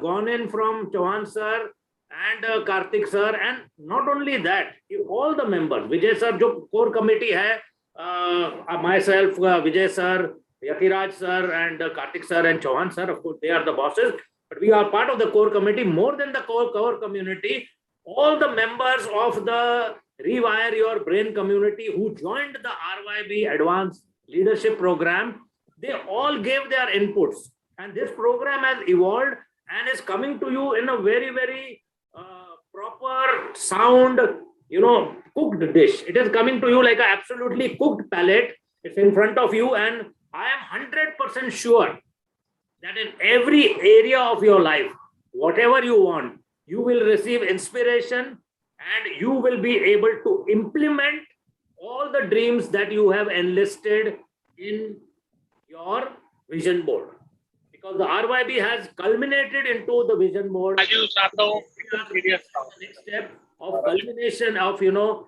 gone in from Chauhan sir and Karthik sir, and not only that, all the members, Vijay sir, jo core committee hai, myself, Vijay sir, Yatiraj sir, and Karthik sir and Chauhan sir, of course, they are the bosses, but we are part of the core committee. More than the core community, all the members of the Rewire Your Brain community who joined the RYB Advanced Leadership Program, they all gave their inputs. And this program has evolved and is coming to you in a very, very proper, sound, cooked dish. It is coming to you like an absolutely cooked palate. It's in front of you, and I am 100% sure that in every area of your life, whatever you want, you will receive inspiration and you will be able to implement all the dreams that you have enlisted in your vision board. Because the RYB has culminated into the vision board. The next step of culmination of,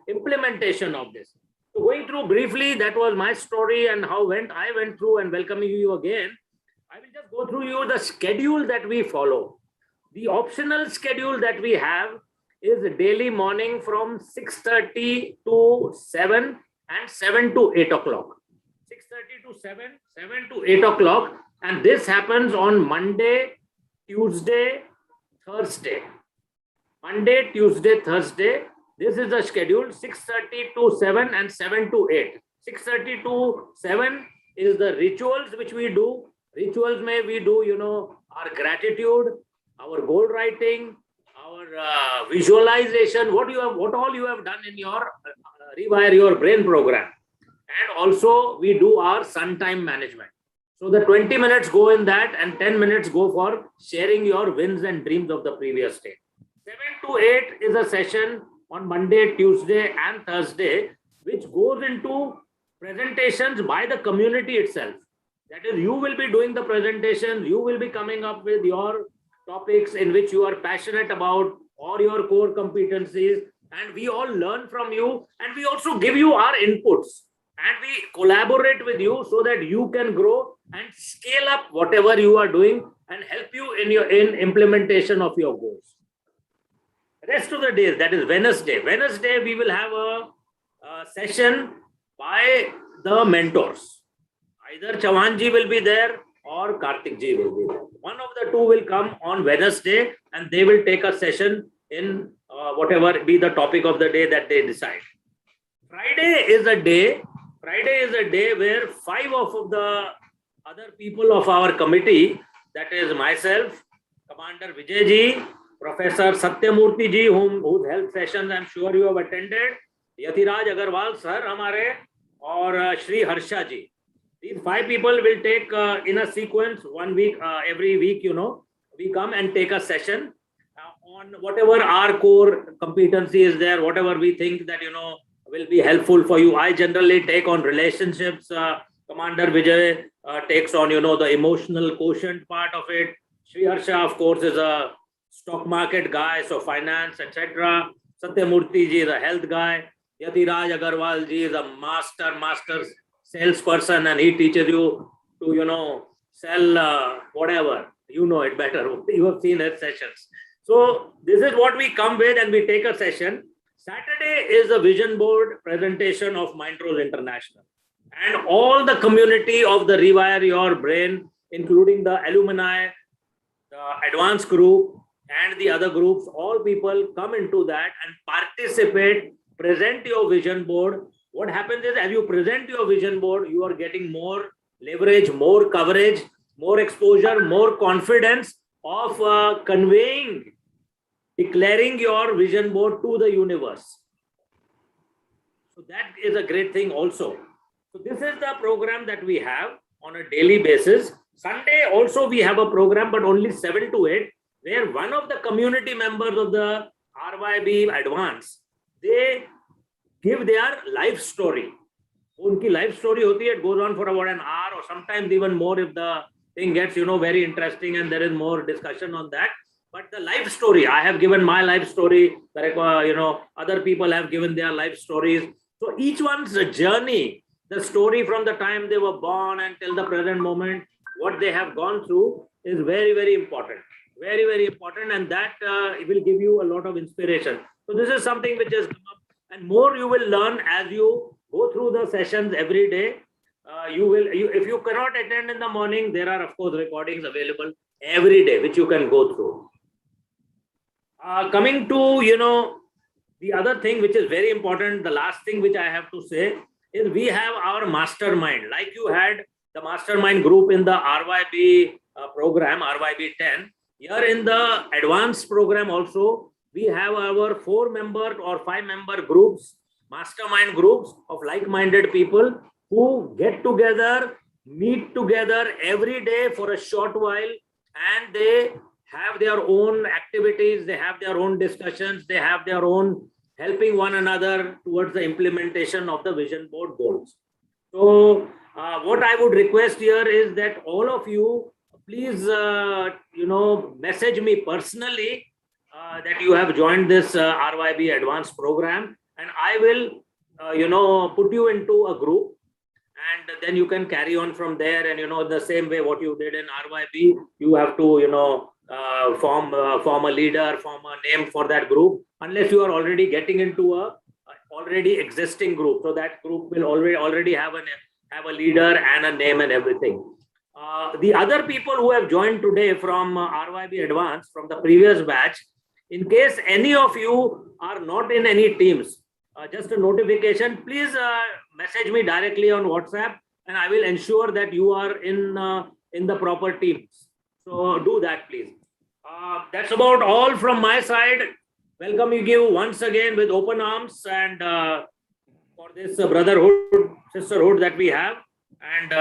implementation of this. So going through briefly, that was my story and how I went through, and welcoming you again. I will just go through you the schedule that we follow. The optional schedule that we have is daily morning from 6:30 to 7 and 7 to 8 o'clock. 6:30 to 7, 7 to 8 o'clock. And this happens on Monday, Tuesday, Thursday. Monday, Tuesday, Thursday. This is the schedule, 6:30 to 7 and 7 to 8. 6:30 to 7 is the rituals which we do. Rituals may we do, our gratitude, our goal writing, our visualization, what all you have done in your Rewire Your Brain program. And also we do our sun time management. So the 20 minutes go in that and 10 minutes go for sharing your wins and dreams of the previous day. 7 to 8 is a session on Monday, Tuesday and Thursday, which goes into presentations by the community itself. That is, you will be doing the presentation, you will be coming up with your topics in which you are passionate about or your core competencies, and we all learn from you, and we also give you our inputs. And we collaborate with you so that you can grow and scale up whatever you are doing and help you in implementation of your goals. Rest of the days, that is Wednesday. Wednesday, we will have a session by the mentors. Either Chauhan ji will be there or Karthik ji will be there. One of the two will come on Wednesday and they will take a session in whatever be the topic of the day that they decide. Friday is a day where 5 of the other people of our committee, that is myself, Commander Vijay ji, Professor Satyamurthy ji, whose health sessions I'm sure you have attended, Yatiraj Agarwal sir hamare, or Shri Harsha ji. These 5 people will take in a sequence 1 week, every week, we come and take a session on whatever our core competency is there, whatever we think that, will be helpful for you. I generally take on relationships. Commander Vijay takes on, the emotional quotient part of it. Shri Harsha, of course, is a stock market guy, so finance, etc. Satyamurthy ji is a health guy. Yatiraj Agarwal ji is a master salesperson, and he teaches you to, sell whatever. You know it better. You have seen his sessions. So this is what we come with, and we take a session. Saturday is a vision board presentation of Mindrole International. And all the community of the Rewire Your Brain, including the alumni, the advanced group, and the other groups, all people come into that and participate, present your vision board. What happens is, as you present your vision board, you are getting more leverage, more coverage, more exposure, more confidence of declaring your vision board to the universe. So that is a great thing also. So this is the program that we have on a daily basis. Sunday also we have a program, but only 7 to 8, where one of the community members of the RYB Advance, they give their life story. Unki life story hoti hai, it goes on for about an hour or sometimes even more if the thing gets, very interesting and there is more discussion on that. But the life story, I have given my life story, other people have given their life stories. So each one's journey, the story from the time they were born until the present moment, what they have gone through is very, very important. Very, very important, and that will give you a lot of inspiration. So this is something which has come up, and more you will learn as you go through the sessions every day. If you cannot attend in the morning, there are of course recordings available every day which you can go through. Coming to the other thing which is very important, the last thing which I have to say is we have our mastermind. Like you had the mastermind group in the RYB program, RYB 10. Here in the advanced program also, we have our 4-member or 5-member groups, mastermind groups of like-minded people who get together, meet together every day for a short while, and they have their own activities, they have their own discussions, they have their own helping one another towards the implementation of the vision board goals. So what I would request here is that all of you, please, message me personally that you have joined this RYB advanced program, and I will, put you into a group, and then you can carry on from there. And the same way what you did in RYB, you have to form a leader, form a name for that group, unless you are already getting into a already existing group. So that group will already have a leader and a name and everything. The other people who have joined today from RYB Advanced from the previous batch, in case any of you are not in any teams, just a notification, please message me directly on WhatsApp, and I will ensure that you are in the proper teams. So do that, please. That's about all from my side. Welcoming you once again with open arms, and for this brotherhood, sisterhood that we have, and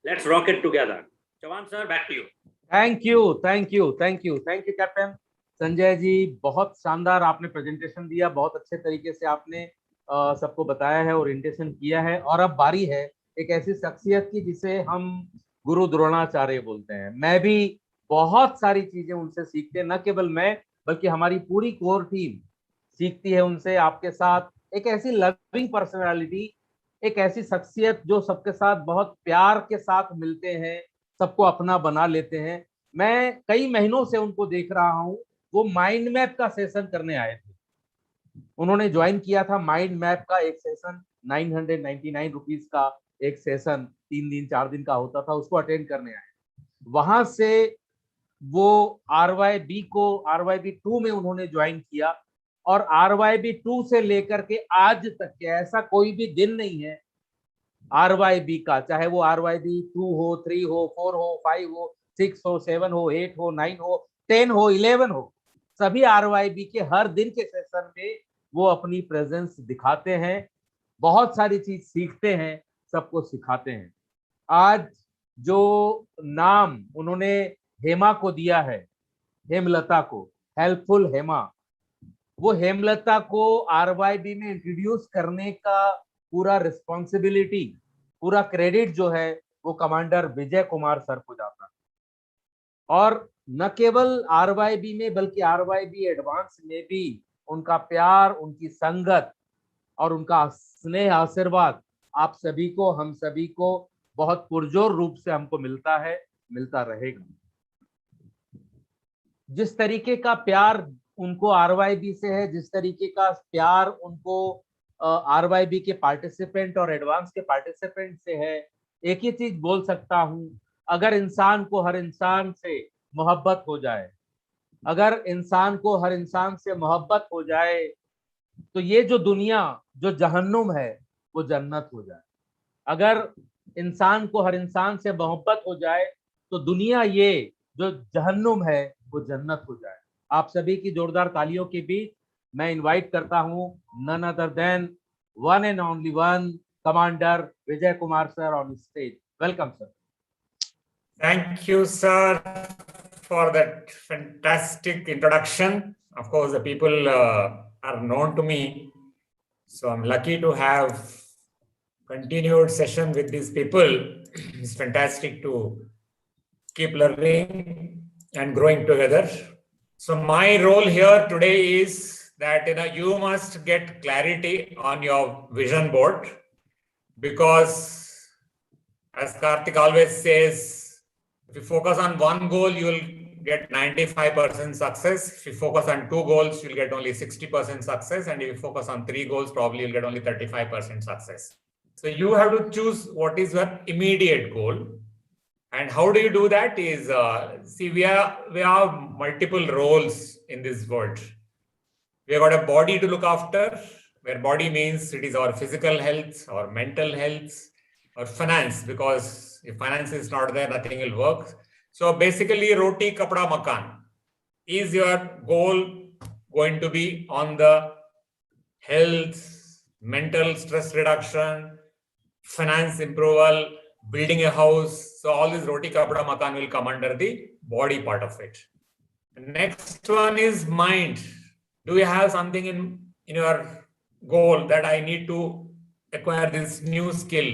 let's rock it together. Chavan sir, back to you. Thank you, captain Sanjay ji. बहुत शानदार आपने presentation दिया, बहुत अच्छे तरीके से आपने सबको बताया है, ओरिएंटेशन किया है। और अब बारी है एक ऐसी शख्सियत की जिसे हम गुरु द्रोणाचार्य बोलते हैं। मैं भी बहुत सारी चीजें उनसे सीखते हैं, न केवल मैं बल्कि हमारी पूरी कोर टीम सीखती है उनसे। आपके साथ एक ऐसी लविंग पर्सनालिटी, एक ऐसी शख्सियत जो सबके साथ बहुत प्यार के साथ मिलते हैं, सबको अपना बना लेते हैं। मैं कई महीनों से उनको देख रहा हूं। वो माइंड मैप का सेशन करने आए थे, उन्होंने ज्वाइन किया था माइंड मैप का एक सेशन, 999 रुपीज का एक सेशन 3 दिन 4 दिन का होता था, उसको अटेंड करने आए। वहां से वो RYB 2 में उन्होंने ज्वाइन किया, और RYB 2 से लेकर के आज तक के ऐसा कोई भी दिन नहीं है RYB का, चाहे वो RYB 2 हो, 3 हो, 4 हो, 5 हो, 6 हो, 7 हो, 8 हो, 9 हो, 10 हो, 11 हो, सभी RYB के हर दिन के सेशन में वो अपनी प्रेजेंस दिखाते हैं, बहुत सारी चीज सीखते हैं, सबको सिखाते हैं। आज जो नाम उन्होंने हेमा को दिया है, हेमलता को, हेल्पफुल हेमा, वो हेमलता को RYB में इंट्रोड्यूस करने का पूरा रिस्पॉन्सिबिलिटी, पूरा क्रेडिट जो है वो कमांडर विजय कुमार सर को जाता है। और न केवल RYB में बल्कि RYB एडवांस में भी उनका प्यार, उनकी संगत और उनका स्नेह आशीर्वाद आप सभी को, हम सभी को बहुत पुरजोर रूप से हमको मिलता है, मिलता रहेगा। जिस तरीके का प्यार उनको RYB से है, जिस तरीके का प्यार उनको RYB के पार्टिसिपेंट और एडवांस के पार्टिसिपेंट से है, एक ही चीज बोल सकता हूं, अगर इंसान को हर इंसान से मोहब्बत हो जाए, अगर इंसान को हर इंसान से मोहब्बत हो जाए, तो ये जो दुनिया, जो जहन्नुम है, वो जन्नत हो जाए। अगर इंसान को हर इंसान से मोहब्बत हो जाए तो दुनिया ये जो जहन्नुम है वो जन्नत हो जाए। आप सभी की जोरदार तालियों के बीच मैं इनवाइट करता हूं none other than one and only one commander Vijay Kumar sir on stage. Welcome sir. Thank you, sir, for that fantastic introduction. Of course, the people are known to me, so I'm lucky to have continued session with these people. It's fantastic to keep learning and growing together. So my role here today is that you must get clarity on your vision board, because as Karthik always says, if you focus on one goal, you will get 95% success. If you focus on 2 goals, you'll get only 60% success. And if you focus on 3 goals, probably you'll get only 35% success. So you have to choose what is your immediate goal. And how do you do that is, see, we have multiple roles in this world. We have got a body to look after, where body means it is our physical health, our mental health, or finance, because if finance is not there, nothing will work. So basically, roti, kapda, makan. Is your goal going to be on the health, mental stress reduction, finance approval, building a house? So all this roti, kapda, makan will come under the body part of it. The next one is mind. Do you have something in your goal that I need to acquire this new skill?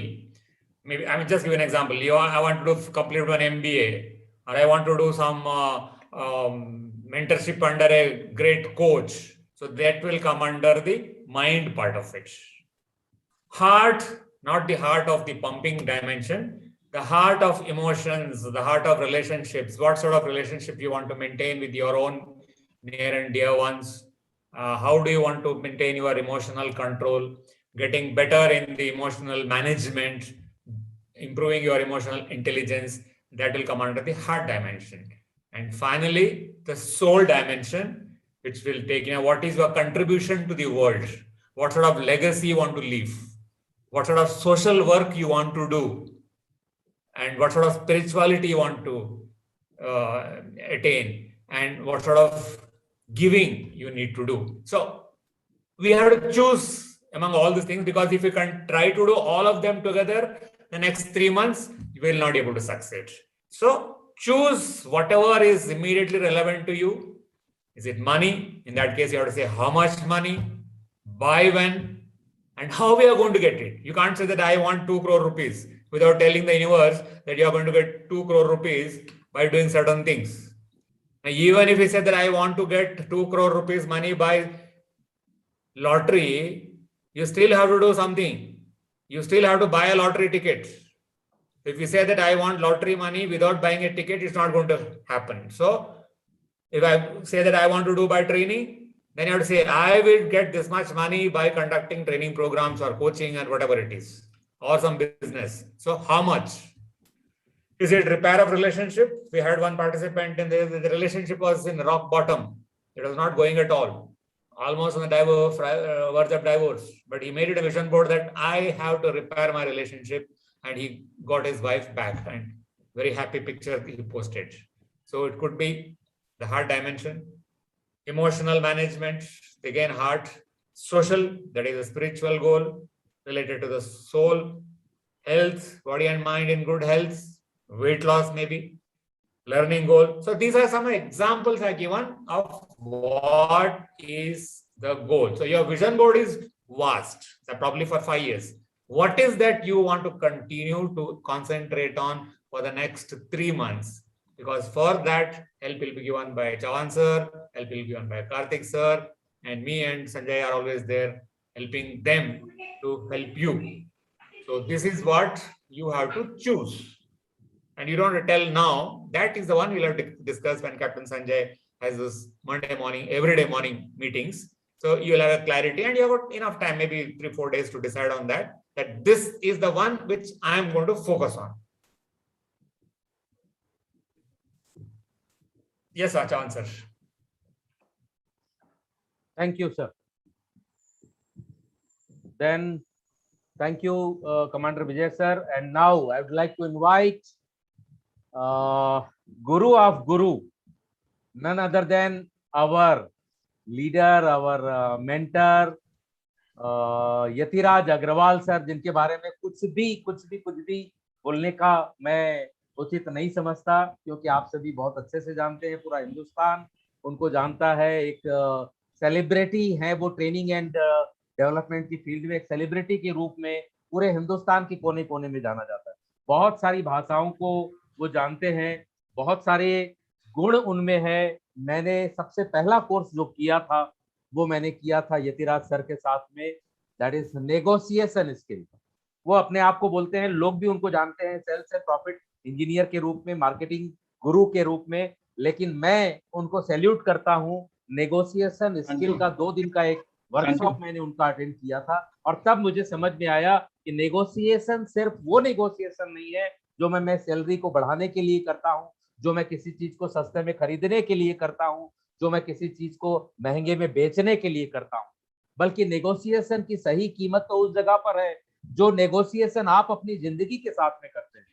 Maybe I will just give an example. I want to complete an MBA, or I want to do some mentorship under a great coach. So that will come under the mind part of it. Heart, not the heart of the pumping dimension, the heart of emotions, the heart of relationships. What sort of relationship you want to maintain with your own near and dear ones? How do you want to maintain your emotional control, getting better in the emotional management, improving your emotional intelligence? That will come under the heart dimension. And finally, the soul dimension, which will take, what is your contribution to the world? What sort of legacy you want to leave? What sort of social work you want to do? And what sort of spirituality you want to attain? And what sort of giving you need to do? So we have to choose among all these things, because if you can try to do all of them together, the next 3 months, you will not be able to succeed. So choose whatever is immediately relevant to you. Is it money? In that case, you have to say how much money, by when, and how we are going to get it. You can't say that I want 2 crore rupees without telling the universe that you are going to get 2 crore rupees by doing certain things. And even if you say that I want to get 2 crore rupees money by lottery, you still have to do something. You still have to buy a lottery ticket. If you say that I want lottery money without buying a ticket, it's not going to happen. So if I say that I want to do by training, then you have to say, I will get this much money by conducting training programs or coaching and whatever it is, or some business. So how much? Is it repair of relationship? We had one participant in the relationship was in rock bottom. It was not going at all. Almost on the verge of divorce. But he made it a vision board that I have to repair my relationship, and he got his wife back, and very happy picture he posted. So it could be the heart dimension, emotional management, again heart, social, that is a spiritual goal related to the soul, health, body and mind in good health, weight loss maybe, learning goal. So these are some examples I given of what is the goal. So your vision board is vast, so probably for 5 years. What is that you want to continue to concentrate on for the next 3 months? Because for that, help will be given by Chavan sir, help will be given by Karthik sir, and me and Sanjay are always there helping them to help you. So this is what you have to choose. And you don't have to tell now. That is the one we'll have to discuss when Captain Sanjay has this Monday morning, everyday morning meetings. So you'll have a clarity, and you have got enough time, maybe 3-4 days to decide on that this is the one which I am going to focus on. Yes, Achan sir. Thank you, sir. Then, thank you, Commander Vijay sir. And now I would like to invite Guru of Guru, none other than our leader, our mentor, Yatiraj Agrawal sir, जिनके बारे में कुछ भी बोलने का मैं उचित नहीं समझता, क्योंकि आप सभी बहुत अच्छे से जानते हैं, पूरा हिंदुस्तान उनको जानता है। एक सेलिब्रिटी है वो, ट्रेनिंग एंड डेवलपमेंट की फील्ड में एक सेलिब्रिटी के रूप में पूरे हिंदुस्तान के कोने कोने में जाना जाता है। बहुत सारी भाषाओं को वो जानते हैं, बहुत सारे गुण उनमें है। मैंने सबसे पहला कोर्स जो किया था वो मैंने किया था यतिराज सर के साथ में, दैट इज नेगोशिएशन स्किल। वो अपने आप को बोलते हैं, लोग भी उनको जानते हैं सेल्स एंड प्रॉफिट इंजीनियर के रूप में, मार्केटिंग गुरु के रूप में, लेकिन मैं उनको सैल्यूट करता हूँ। नेगोशिएशन स्किल का 2 दिन का एक वर्कशॉप मैंने उनका अटेंड किया था और तब मुझे समझ में आया कि नेगोशिएशन सिर्फ वो नेगोशिएशन नहीं है जो मैं सैलरी को बढ़ाने के लिए करता हूँ, जो मैं किसी चीज को सस्ते में खरीदने के लिए करता हूँ, जो मैं किसी चीज को महंगे में बेचने के लिए करता हूँ, बल्कि नेगोशिएशन की सही कीमत तो उस जगह पर है जो नेगोशिएशन आप अपनी जिंदगी के साथ में करते हैं।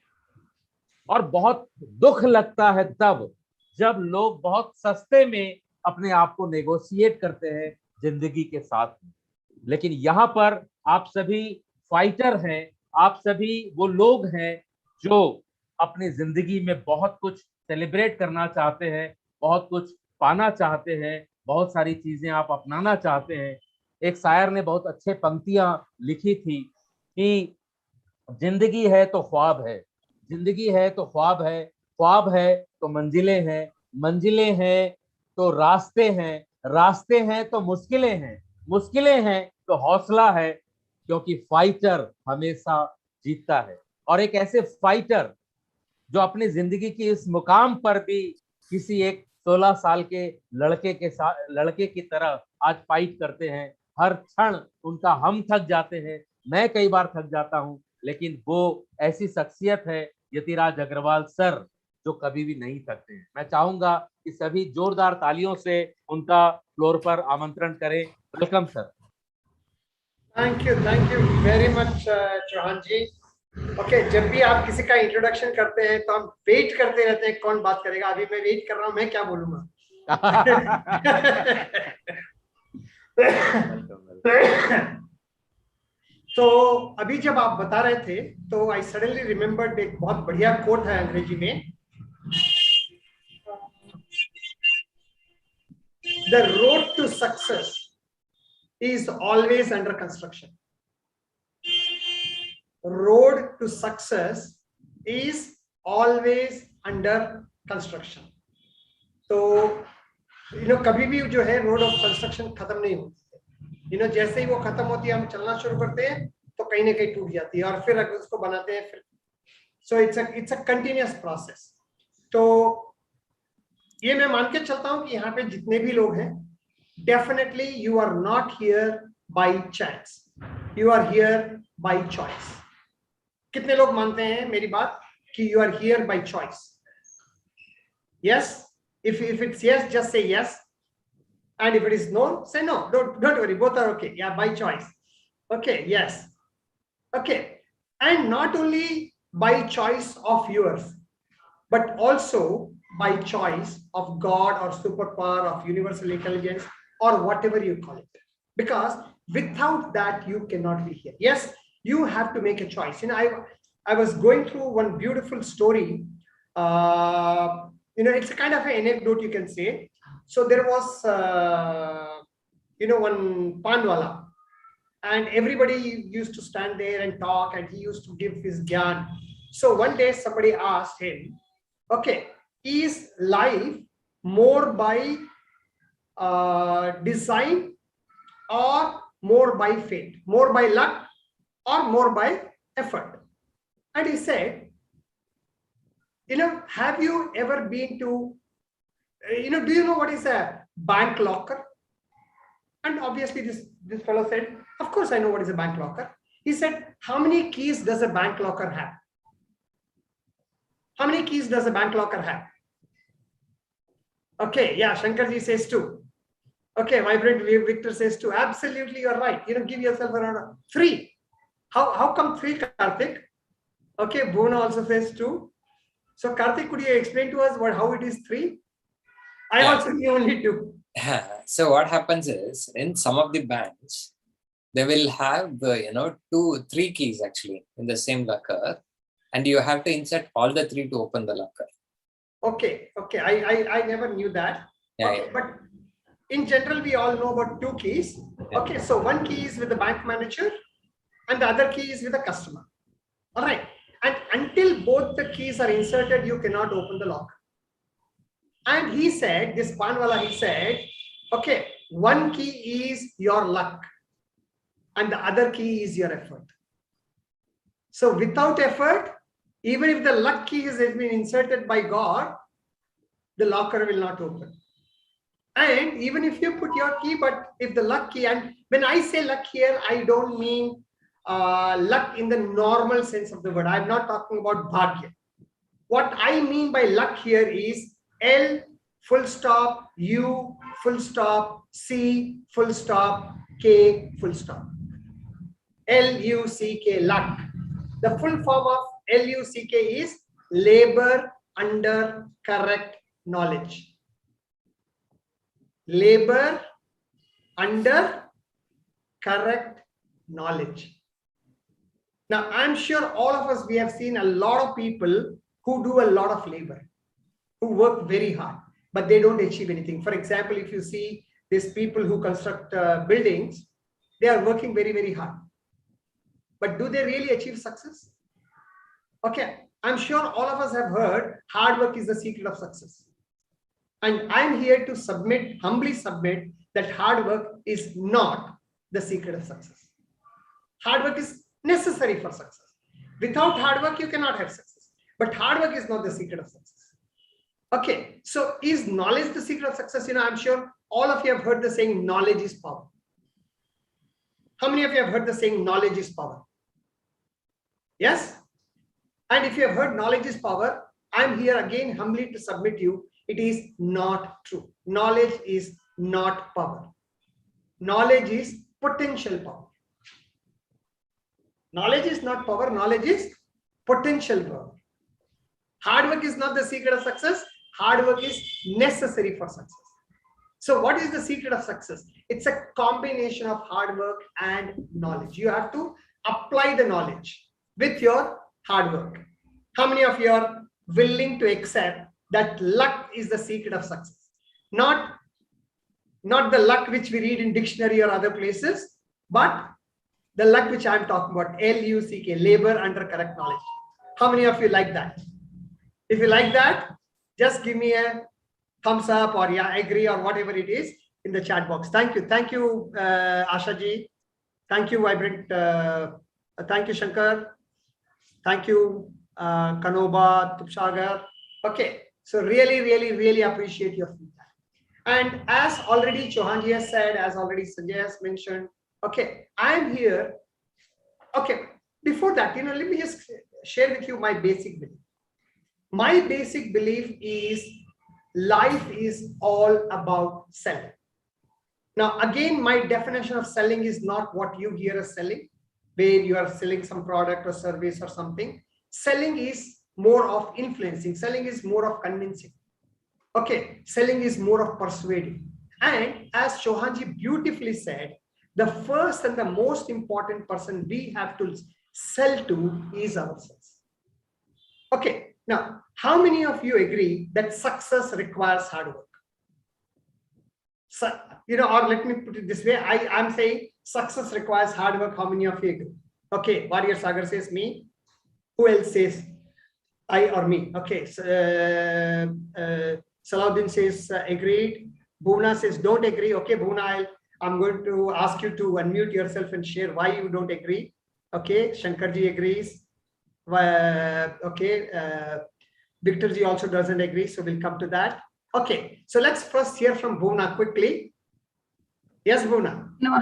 और बहुत दुख लगता है तब जब लोग बहुत सस्ते में अपने आप को नेगोशिएट करते हैं जिंदगी के साथ में। लेकिन यहाँ पर आप सभी फाइटर हैं, आप सभी वो लोग हैं जो अपनी जिंदगी में बहुत कुछ सेलिब्रेट करना चाहते हैं, बहुत कुछ पाना चाहते हैं, बहुत सारी चीजें आप अपनाना चाहते हैं। एक शायर ने बहुत अच्छे पंक्तियां लिखी थी कि जिंदगी है तो ख्वाब है, जिंदगी है तो ख्वाब है, ख्वाब है तो मंजिलें हैं, मंजिलें हैं तो रास्ते हैं, रास्ते हैं तो मुश्किलें हैं, मुश्किलें हैं तो हौसला है, क्योंकि फाइटर हमेशा जीतता है। और एक ऐसे फाइटर जो अपनी जिंदगी की इस मुकाम पर भी किसी एक 16 साल के लड़के की तरह आज फाइट करते हैं। हर क्षण उनका हम थक जाते हैं, मैं कई बार थक जाता हूं, लेकिन वो ऐसी शख्सियत है यतिराज अग्रवाल सर जो कभी भी नहीं थकते हैं। मैं चाहूंगा कि सभी जोरदार तालियों से उनका फ्लोर पर आमंत्रण करें। Welcome sir. Thank you very much Chauhan ji. Okay, जब भी आप किसी का इंट्रोडक्शन करते हैं तो हम वेट करते रहते हैं कौन बात करेगा। अभी मैं वेट कर रहा हूं, मैं क्या बोलूंगा। तो अभी जब आप बता रहे थे तो आई सडनली रिमेम्बर्ड एक बहुत बढ़िया कोट है अंग्रेजी में, the road to success is always under construction. Road to success is always under construction. तो कभी भी जो है रोड ऑफ कंस्ट्रक्शन खत्म नहीं होती। जैसे ही वो खत्म होती है हम चलना शुरू करते हैं तो कहीं ना कहीं टूट जाती है और फिर अगर उसको बनाते हैं फिर। So it's a continuous process. तो ये मैं मान के चलता हूं कि यहाँ पे जितने भी लोग हैं, definitely you are not here by chance, you are here by choice. कितने लोग मानते हैं मेरी बात कि you are here by choice? Yes, if it's yes, just say yes, and if it is no, say no. Don't worry, both are okay. Yeah, by choice. Okay, yes. Okay, and not only by choice of yours, but also by choice of God or superpower of universal intelligence or whatever you call it, because without that you cannot be here. Yes, you have to make a choice. I was going through one beautiful story. It's a kind of an anecdote, you can say. So there was one panwala, and everybody used to stand there and talk, and he used to give his gyan. So one day somebody asked him, okay, is life more by design or more by fate, more by luck or more by effort? And he said, have you ever been to, do you know what is a bank locker? And obviously this fellow said, of course I know what is a bank locker. He said, how many keys does a bank locker have? How many keys does a bank locker have? Okay, yeah, Shankarji says 2. Okay, Vibrant Victor says 2. Absolutely, you're right. Give yourself around 3. How come 3, Karthik? Okay, Bhuvana also says 2. So Karthik, could you explain to us how it is 3? I also knew only 2. So what happens is, in some of the banks, they will have 2, 3 keys actually in the same locker, and you have to insert all the 3 to open the locker. Okay. I never knew that. Yeah, okay, yeah. But in general, we all know about 2 keys. Yeah. Okay, so 1 key is with the bank manager and the other key is with the customer. All right. And until both the keys are inserted, you cannot open the locker. And he said, this Panwala, he said, okay, 1 key is your luck and the other key is your effort. So without effort, even if the luck key has been inserted by God, the locker will not open. And even if you put your key, but if the luck key, and when I say luck here, I don't mean luck in the normal sense of the word. I'm not talking about bhagya. What I mean by luck here is L full stop, U full stop, C full stop, K full stop. L-U-C-K, luck. The full form of L-U-C-K is labor under correct knowledge. Labor under correct knowledge. Now, I'm sure all of us, we have seen a lot of people who do a lot of labor, who work very hard, but they don't achieve anything. For example, if you see these people who construct buildings, they are working very, very hard. But do they really achieve success? Okay, I'm sure all of us have heard hard work is the secret of success. And I'm here to submit, humbly submit, that hard work is not the secret of success. Hard work is necessary for success. Without hard work, you cannot have success. But hard work is not the secret of success. Okay, so is knowledge the secret of success? You know, I'm sure all of you have heard the saying, knowledge is power. How many of you have heard the saying, knowledge is power? Yes? And if you have heard knowledge is power, I'm here again humbly to submit you, it is not true. Knowledge is not power. Knowledge is potential power. Knowledge is not power, knowledge is potential power. Hard work is not the secret of success. Hard work is necessary for success. So what is the secret of success? It's a combination of hard work and knowledge. You have to apply the knowledge with your hard work. How many of you are willing to accept that luck is the secret of success? Not the luck which we read in dictionary or other places, but the luck which I'm talking about, L-U-C-K, labor under correct knowledge. How many of you like that? If you like that, just give me a thumbs up or yeah, agree or whatever it is in the chat box. Thank you. Thank you, Asha ji. Thank you, Vibrant. Thank you, Shankar. Thank you, Kanoba, Tupsagar. Okay. So really, really, really appreciate your feedback. And as already Chauhan ji has said, as already Sanjay has mentioned, okay, I'm here. Okay. Before that, let me just share with you my basic belief. My basic belief is life is all about selling. Now, again, my definition of selling is not what you hear as selling, where you are selling some product or service or something. Selling is more of influencing. Selling is more of convincing. Okay, selling is more of persuading. And as Chauhanji beautifully said, the first and the most important person we have to sell to is ourselves. Okay. Now, how many of you agree that success requires hard work? So, or let me put it this way. I'm saying success requires hard work. How many of you agree? Okay, Warrior Sagar says me. Who else says I or me? Okay, so, Salahuddin says agreed. Bhuvna says don't agree. Okay, Bhuvna, I'm going to ask you to unmute yourself and share why you don't agree. Okay, Shankarji agrees. Okay, Victor ji also doesn't agree, so we'll come to that. Okay, so let's first hear from Bhuvna quickly. Yes, Bhuvna. No,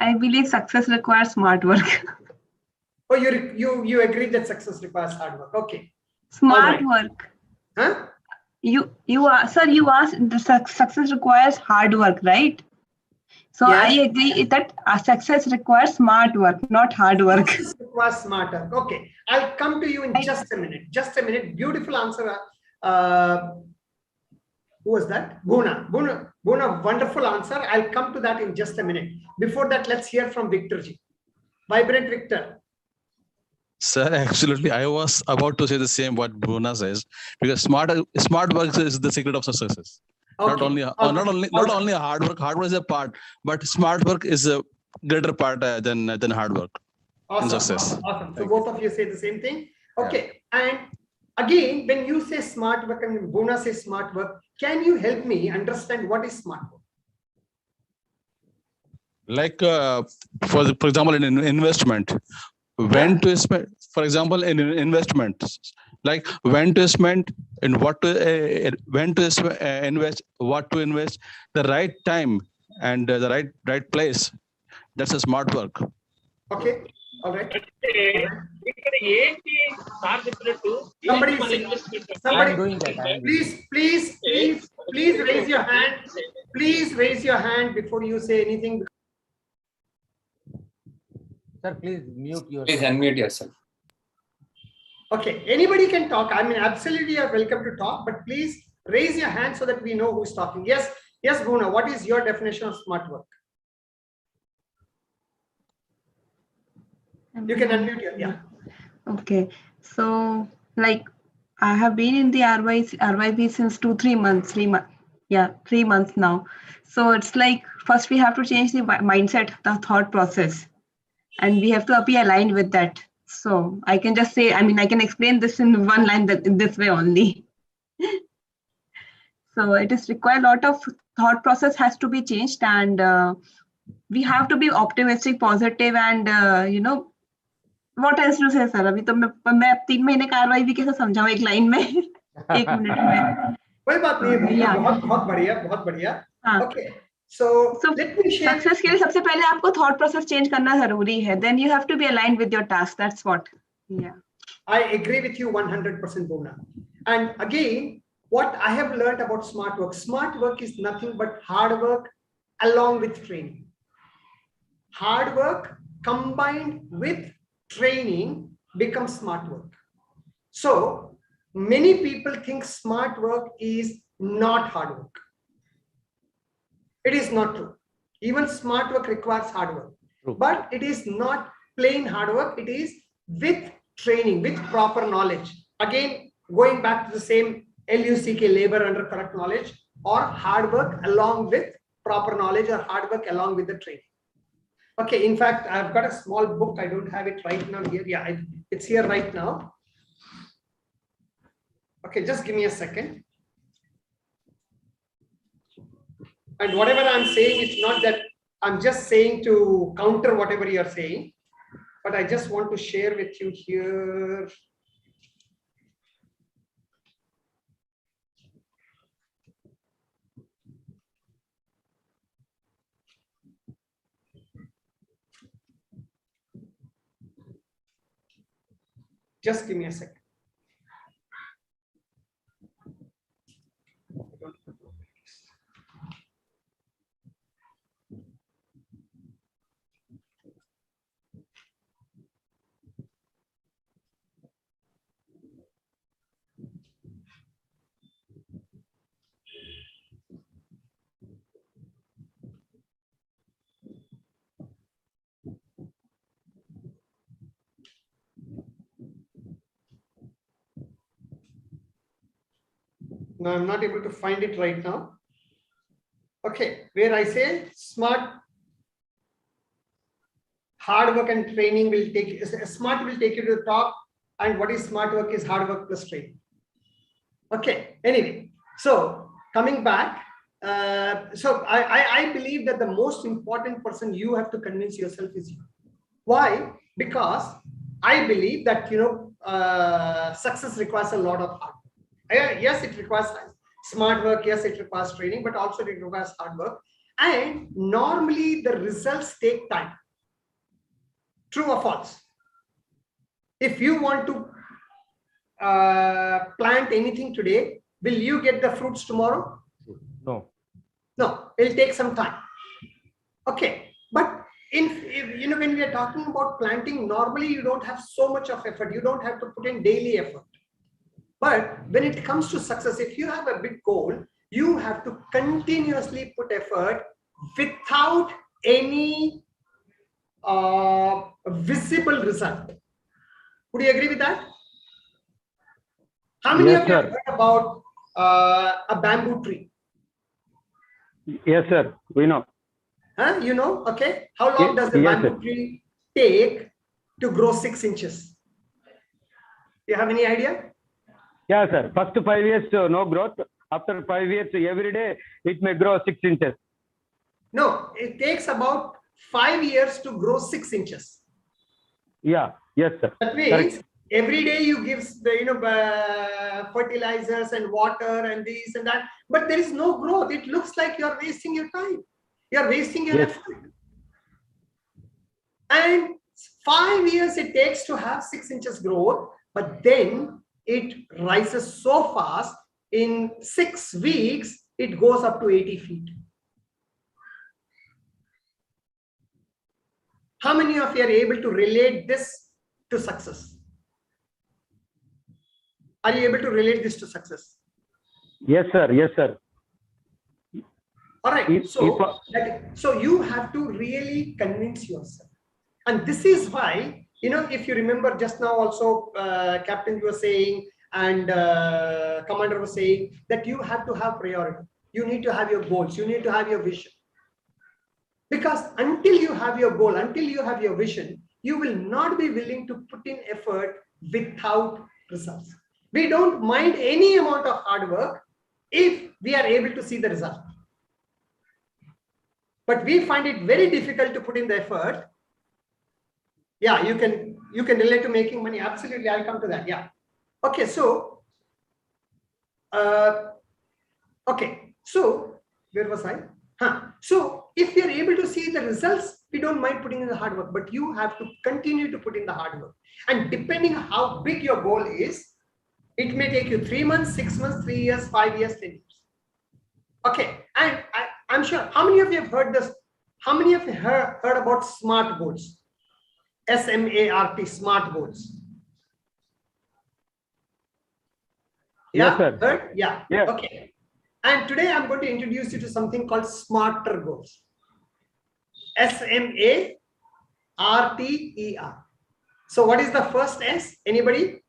I believe success requires smart work. Oh, you agree that success requires hard work. Okay. Smart work. Huh? You asked the success requires hard work, right? So Yes. I agree that success requires smart work, not hard work. Success requires smart work. Okay, I'll come to you in just a minute. Just a minute. Beautiful answer. Who was that? Bhuvna, wonderful answer. I'll come to that in just a minute. Before that, let's hear from Victor ji. Vibrant Victor. Sir, absolutely. I was about to say the same what Bhuvna says, because smart work is the secret of success. Okay. Not only hard work. Hard work is a part, but smart work is a greater part than hard work. Awesome. Success. Awesome. So both of you say the same thing. Okay. Yeah. And again, when you say smart work and Bhuvna says smart work, can you help me understand what is smart work? Like for example, in investment, when to spend. For example, in investment, like when to spend in what to when to invest, what to invest, the right time and the right place. That's a smart work. Okay, all right. ఇక్కడ ఏంటి sir చెప్పినట్టు Somebody, ఏంటి మన investment? somebody, I'm doing that. I'm please raise your hand. Please raise your hand before you say anything. Sir, please mute Please yourself. unmute yourself. Okay, anybody can talk. I mean, absolutely, you're welcome to talk, but please raise your hand so that we know who's talking. Yes, Guna, what is your definition of smart work? You can unmute your, yeah. Okay, so like I have been in the RYB since 3 months, 3 months now. So it's like first we have to change the mindset, the thought process, and we have to be aligned with that. So I can just say, I mean, I can explain this in one line, that in this way only. So it is required a lot of thought process has to be changed, and we have to be optimistic, positive, and what else to say, sir? अभी तो मैं 3 महीने का RYB कैसे समझाऊं एक line में, 1 minute में? कोई बात नहीं, Yeah. बहुत बढ़िया. हाँ. Okay, so let me share. Success के लिए सबसे पहले आपको थॉट प्रोसेस चेंज करना जरूरी है. Then you have to be aligned with your task. That's what. Yeah. I agree with you 100%, Bhuvna. And again, what I have learned about smart work is nothing but hard work along with training. Hard work combined with training becomes smart work. So many people think smart work is not hard work. It is not true. Even smart work requires hard work. True. But it is not plain hard work. It is with training, with proper knowledge. Again, going back to the same LUCK, labor under correct knowledge, or hard work along with proper knowledge, or hard work along with the training. Okay, in fact, I've got a small book. I don't have it right now here. Yeah, it's here right now. Okay, just give me a second. And whatever I'm saying, it's not that I'm just saying to counter whatever you're saying, but I just want to share with you here. Just give me a second. No, I'm not able to find it right now. Okay, where I say hard work and training will take, smart will take you to the top, and what is smart work is hard work plus training. Okay, anyway, so coming back, so I believe that the most important person you have to convince yourself is you. Why? Because I believe that, success requires a lot of hard work. Yes, it requires smart work. Yes, it requires training, but also it requires hard work. And normally the results take time. True or false? If you want to plant anything today, will you get the fruits tomorrow? No. No, it'll take some time. Okay, but when we are talking about planting, normally you don't have so much of effort. You don't have to put in daily effort. But when it comes to success, if you have a big goal, you have to continuously put effort without any visible result. Would you agree with that? How many Yes, of you have sir. heard about a bamboo tree? Yes, sir. We know. Huh? You know? Okay. How long does the Yes, bamboo sir. tree take to grow 6 inches? Do you have any idea? Yeah, sir. First 5 years, no growth. After 5 years, every day, it may grow 6 inches. No, it takes about 5 years to grow 6 inches. Yeah. Yes, sir. That means Correct. every day you give the fertilizers and water and this and that, but there is no growth. It looks like you're wasting your time. You're wasting your effort. And 5 years it takes to have 6 inches growth, but then it rises so fast. In 6 weeks, it goes up to 80 feet. How many of you are able to relate this to success? Are you able to relate this to success? Yes, sir. Yes, sir. All right. So you have to really convince yourself. And this is why, if you remember just now also, Captain, you were saying, and Commander was saying that you have to have priority. You need to have your goals. You need to have your vision. Because until you have your goal, until you have your vision, you will not be willing to put in effort without results. We don't mind any amount of hard work if we are able to see the result. But we find it very difficult to put in the effort. Yeah, you can relate to making money. Absolutely, I'll come to that. Yeah. Okay, so so where was I? So if you're able to see the results, we don't mind putting in the hard work, but you have to continue to put in the hard work. And depending on how big your goal is, it may take you 3 months, 6 months, 3 years, 5 years, 10 years. Okay, and I'm sure, how many of you have heard this? How many of you heard about SMART goals? SMART, SMART goals. Yeah, yes, sir. heard? Yeah. Yes. Okay. And today I'm going to introduce you to something called SMARTER goals. SMARTER. So what is the first S? Anybody?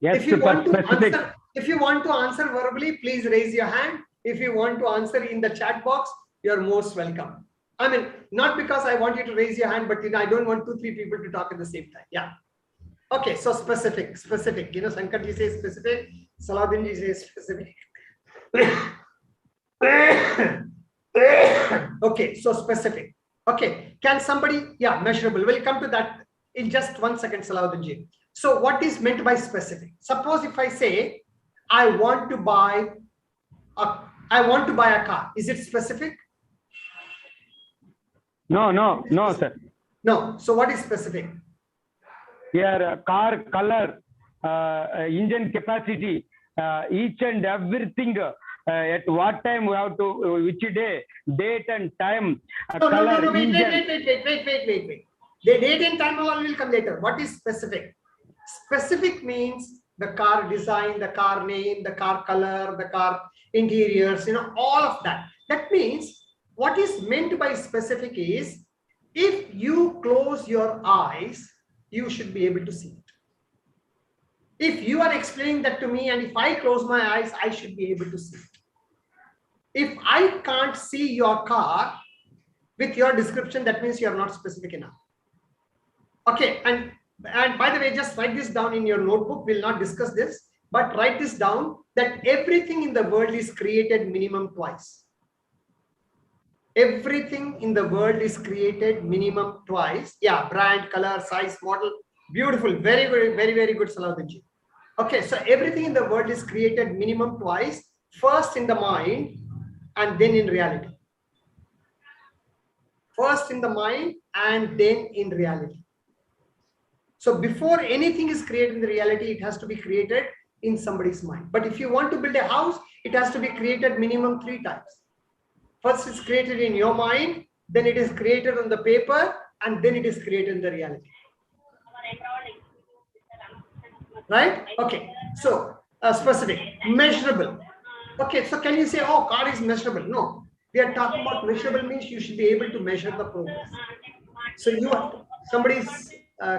Yes, If you specific. if you want to answer verbally, please raise your hand. If you want to answer in the chat box, you're most welcome. I mean, not because I want you to raise your hand, but I don't want 2-3 people to talk at the same time. Yeah. Okay, so specific. Sankarji says specific, Salahuddinji says specific. Okay, so specific. Okay, can somebody, yeah, measurable. We'll come to that in just 1 second, Salahuddinji. So what is meant by specific? Suppose if I say, I want to buy a car. Is it specific? No, sir. No. So what is specific? Here, car color, engine capacity, each and everything. At what time we have to, which day, date and time, color, no, wait. engine. The date and time all will come later. What is specific? Specific means the car design, the car name, the car color, the car interiors, all of that. That means what is meant by specific is, if you close your eyes, you should be able to see it. If you are explaining that to me and if I close my eyes, I should be able to see it. If I can't see your car with your description, that means you are not specific enough. Okay, and by the way, just write this down in your notebook. We'll not discuss this, but write this down, that everything in the world is created minimum twice. Everything in the world is created minimum twice. Yeah, brand, color, size, model. Beautiful. Very, very, very, very good, Salahuddinji. Okay, so everything in the world is created minimum twice. First in the mind and then in reality. First in the mind and then in reality. So before anything is created in the reality, it has to be created in somebody's mind. But if you want to build a house, it has to be created minimum 3 times. First it's created in your mind, then it is created on the paper, and then it is created in the reality. Right? Okay. So specific, measurable. Okay. So can you say, oh, car is measurable? No. We are talking about measurable means you should be able to measure the progress. So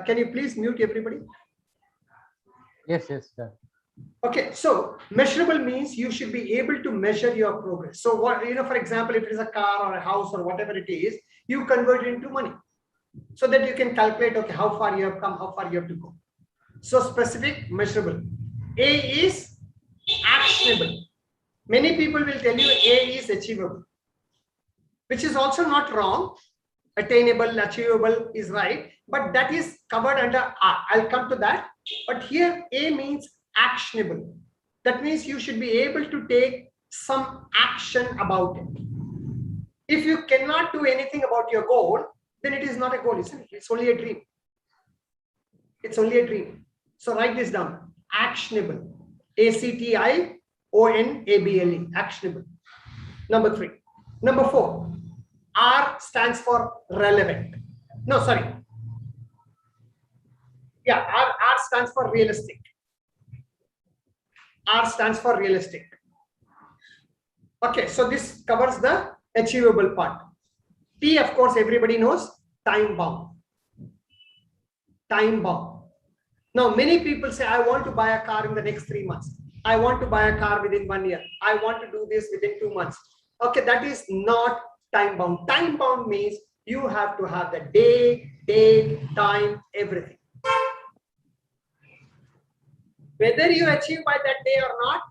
can you please mute everybody? Yes, sir. Okay, so measurable means you should be able to measure your progress. So what, for example, if it is a car or a house or whatever it is, you convert it into money so that you can calculate, okay, how far you have come, how far you have to go. So specific, measurable. A is actionable. Many people will tell you A is achievable, which is also not wrong. Attainable, achievable is right, but that is covered under R. I'll come to that. But here A means actionable. That means you should be able to take some action about it. If you cannot do anything about your goal, then it is not a goal, isn't it? It's only a dream. It's only a dream. So write this down. Actionable. A-C-T-I-O-N-A-B-L-E. Actionable. Number 3. Number 4. R stands for relevant. No, sorry. Yeah, R stands for realistic. R stands for realistic. Okay, so this covers the achievable part. T, of course, everybody knows, time bound. Time bound. Now, many people say, I want to buy a car in the next 3 months. I want to buy a car within 1 year. I want to do this within 2 months. Okay, that is not time bound. Time bound means you have to have the day, date, time, everything. Whether you achieve by that day or not,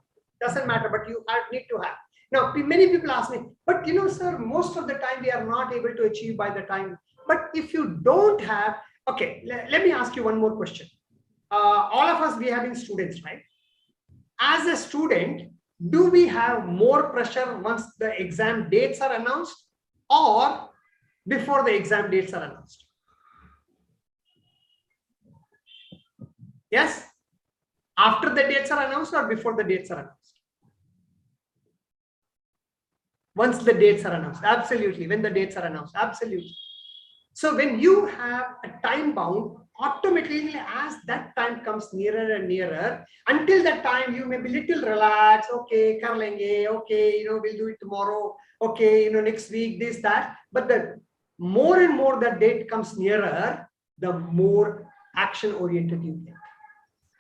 doesn't matter, but you need to have. Now, many people ask me, but you know, sir, most of the time we are not able to achieve by the time. But if you don't have, okay, let me ask you one more question. All of us, we have been students, right? As a student, do we have more pressure once the exam dates are announced or before the exam dates are announced? Yes? After the dates are announced or before the dates are announced? Once the dates are announced, absolutely. When the dates are announced, absolutely. So when you have a time bound, automatically as that time comes nearer and nearer, until that time you may be little relaxed. Okay, kar lenge. Okay, you know, we'll do it tomorrow. Okay, you know, next week, this, that. But the more and more that date comes nearer, the more action oriented you get.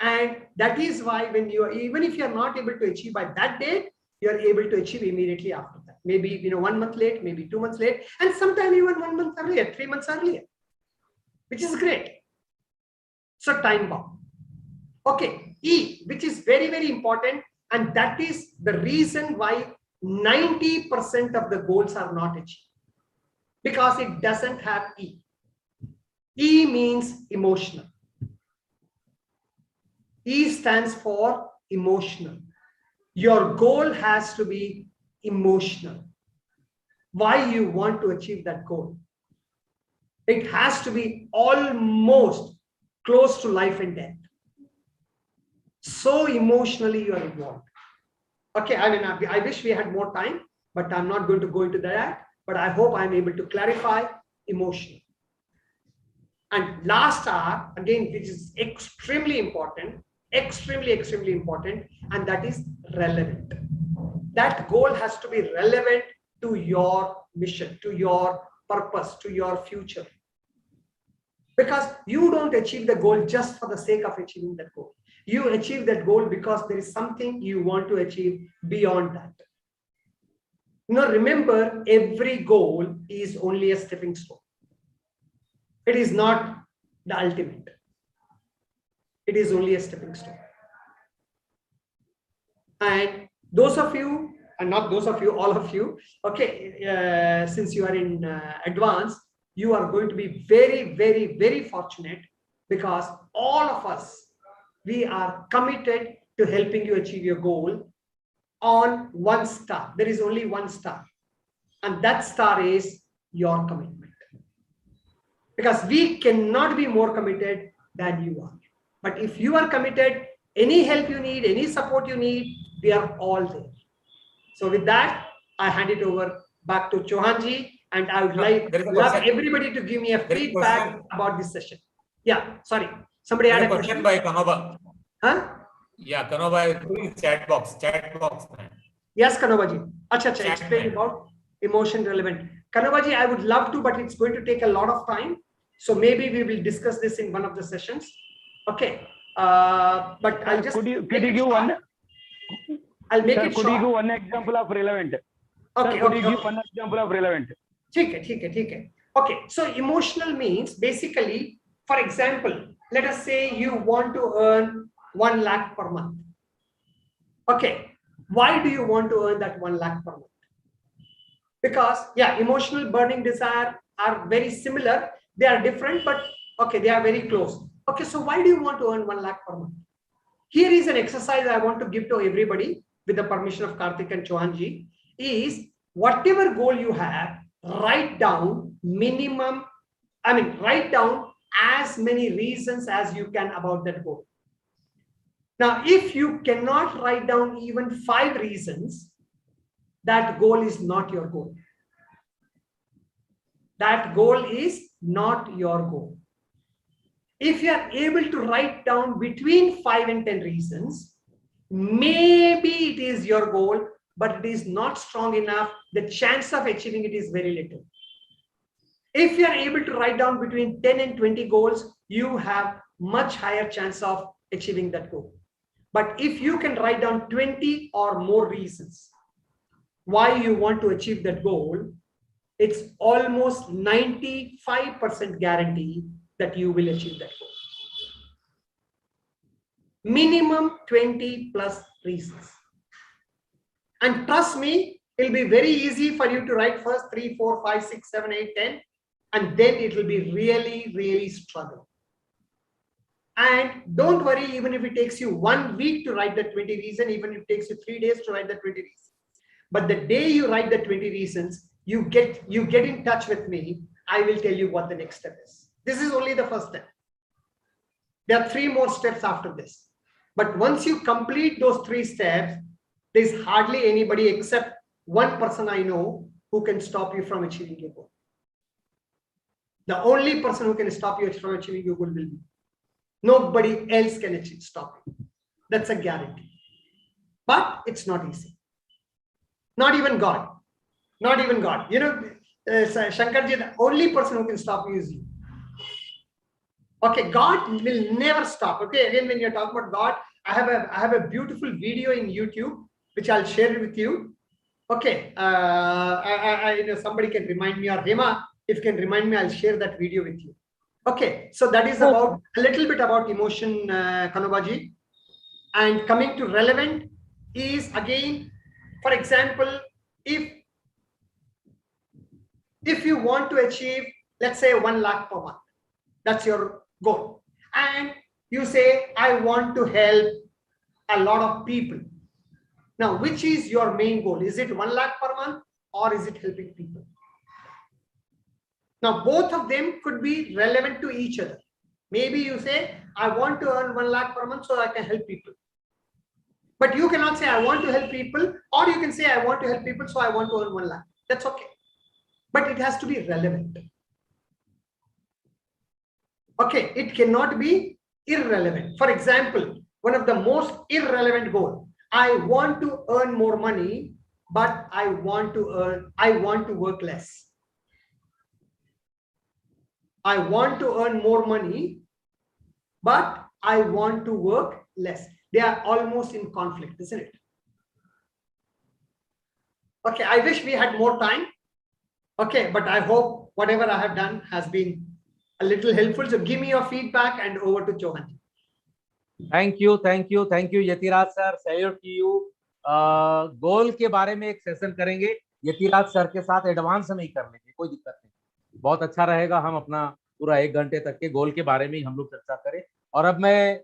And that is why when you are, even if you are not able to achieve by that date, you are able to achieve immediately after that. Maybe, you know, 1 month late, maybe 2 months late, and sometimes even 1 month earlier, 3 months earlier, which is great. So time bound. Okay, E, which is very, very important. And that is the reason why 90% of the goals are not achieved, because it doesn't have E. E means emotional. E stands for emotional. Your goal has to be emotional. Why you want to achieve that goal? It has to be almost close to life and death. So emotionally you are involved. Okay, I mean, I wish we had more time, but I'm not going to go into that. But I hope I'm able to clarify emotion. And last R, again, which is extremely important, extremely important, and that is relevant. That goal has to be relevant to your mission, to your purpose, to your future. Because you don't achieve the goal just for the sake of achieving that goal. You achieve that goal because there is something you want to achieve beyond that. Now remember, every goal is only a stepping stone. It is not the ultimate. It is only a stepping stone. And those of you, and not those of you, all of you, okay, since you are in advance, you are going to be very fortunate, because all of us, we are committed to helping you achieve your goal on one star. There is only one star, and that star is your commitment. Because we cannot be more committed than you are. But if you are committed, any help you need, any support you need, we are all there. So with that, I hand it over back to Chauhanji, and I would love everybody to give me a feedback about this session. Yeah, sorry. Somebody had a question by Kanoba. Huh? Yeah, Kanoba, chat box. Yes, Kanobaji. Acha, explain about emotion relevant. Kanobaji, I would love to, but it's going to take a lot of time. So maybe we will discuss this in one of the sessions. Okay. But I'll just... Could you give one? I'll make it short. Could you give one example of relevant? Okay. Could you give one example of relevant? Okay. So emotional means basically, for example, let us say you want to earn 1 lakh per month. Okay. Why do you want to earn that 1 lakh per month? Because yeah, emotional burning desire are very similar. They are different, but okay, they are very close. Okay, so why do you want to earn 1 lakh per month? Here is an exercise I want to give to everybody with the permission of Karthik and Chauhanji, is whatever goal you have, write down write down as many reasons as you can about that goal. Now, if you cannot write down even 5 reasons, that goal is not your goal. That goal is not your goal. If you are able to write down between 5 and 10 reasons, maybe it is your goal, but it is not strong enough. The chance of achieving it is very little. If you are able to write down between 10 and 20 goals, you have much higher chance of achieving that goal. But if you can write down 20 or more reasons why you want to achieve that goal, it's almost 95% guarantee that you will achieve that goal. Minimum 20 plus reasons. And trust me, it'll be very easy for you to write first 3, 4, 5, 6, 7, 8, 10, and then it will be really, really struggle. And don't worry, even if it takes you 1 week to write the 20 reasons, even if it takes you 3 days to write the 20 reasons. But the day you write the 20 reasons, you get in touch with me, I will tell you what the next step is. This is only the first step. There are 3 more steps after this. But once you complete those 3 steps, there's hardly anybody except one person I know who can stop you from achieving your goal. The only person who can stop you from achieving your goal will be. Nobody else can stop you. That's a guarantee. But it's not easy. Not even God. Not even God. You know, Shankarji, the only person who can stop you is you. Okay, God will never stop. Okay, again, when you're talking about God, I have a beautiful video in YouTube which I'll share it with you. Okay, somebody can remind me, or Hema, if you can remind me, I'll share that video with you. Okay, so that is about a little bit about emotion, Kanubaji. And coming to relevant is again, for example, if you want to achieve, let's say 1 lakh per month, that's your goal. And you say, I want to help a lot of people. Now, which is your main goal? Is it 1 lakh per month or is it helping people? Now, both of them could be relevant to each other. Maybe you say, I want to earn 1 lakh per month so I can help people. But you cannot say, I want to help people, or you can say, I want to help people so I want to earn 1 lakh. That's okay. But it has to be relevant. Okay, it cannot be irrelevant. For example, one of the most irrelevant goals, I want to earn more money, but I want to work less. I want to earn more money, but I want to work less. They are almost in conflict, isn't it? Okay, I wish we had more time. Okay, but I hope whatever I have done has been a little helpful. So give me your feedback and over to Johan. Thank you Yatiraj sir, salute to you. Goal के बारे में एक session करेंगे Yathiraj sir के साथ, advance में ही कर लेंगे, कोई दिक्कत नहीं, बहुत अच्छा रहेगा। हम अपना पूरा 1 घंटे तक के गोल के बारे में ही हम लोग चर्चा करें। और अब मैं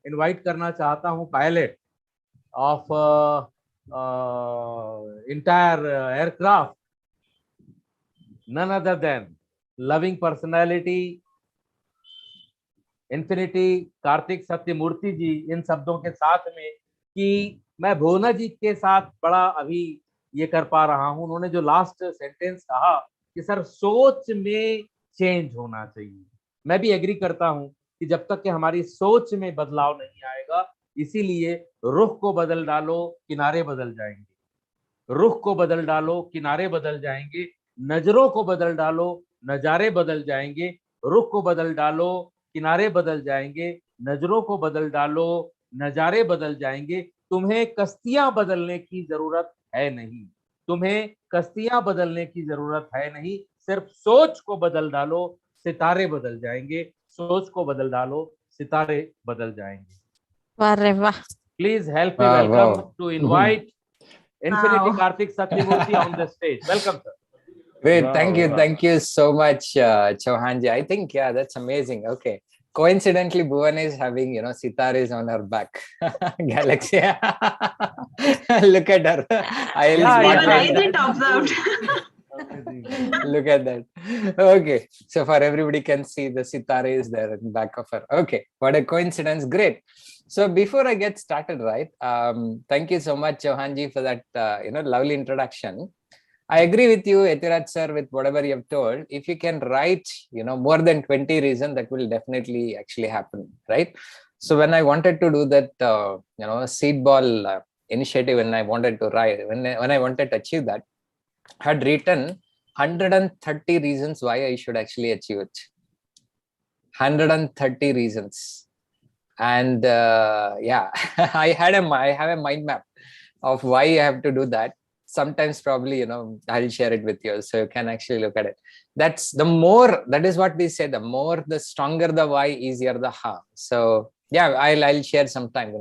इनवाइट करना चाहता हूं pilot of entire aircraft, none other than loving personality infinity, Karthik Satyamurthy ji, इन शब्दों के साथ में कि मैं भुवना जी के साथ बड़ा अभी ये कर पा रहा हूं। उन्होंने जो लास्ट सेंटेंस कहा कि सर सोच में चेंज होना चाहिए, मैं भी एग्री करता हूं कि जब तक कि हमारी सोच में बदलाव नहीं आएगा, इसीलिए रुख को बदल डालो, किनारे बदल जाएंगे। रुख को बदल डालो, किनारे बदल जाएंगे। नजरों को बदल डालो, नजारे बदल जाएंगे। रुख को बदल डालो, किनारे बदल जाएंगे। नजरों को बदल डालो, नजारे बदल जाएंगे। तुम्हें कश्तियां बदलने की जरूरत है नहीं, तुम्हें कश्तियां बदलने की जरूरत है नहीं, सिर्फ सोच को बदल डालो, सितारे बदल जाएंगे। सोच को बदल डालो, सितारे बदल जाएंगे। वाह रे वाह। Please help me welcome to invite Infinity Wow. Karthik Satyamurthy on the stage. Welcome, sir. Great. Wow, Thank wow. you so much, Chauhanji. I think, yeah, that's amazing. Okay. Coincidentally, Bhuvan is having, sitaras on her back. Galaxy. Look at her. I'll Yeah, spot Even I that. didn't observe. Look at that. Okay. So for everybody can see the sitara is there in back of her. Okay. What a coincidence. Great. So before I get started, right? Thank you so much, Chauhanji, for that, lovely introduction. I agree with you, Etiraj sir, with whatever you have told. If you can write, more than 20 reasons, that will definitely actually happen, right? So when I wanted to do that, seed ball initiative, when I wanted to write, when I wanted to achieve that, I had written 130 reasons why I should actually achieve it. 130 reasons. And yeah, I have a mind map of why I have to do that. Sometimes probably, I'll share it with you so you can actually look at it. That is what we say, the stronger the why, easier the how. So yeah, I'll share sometime,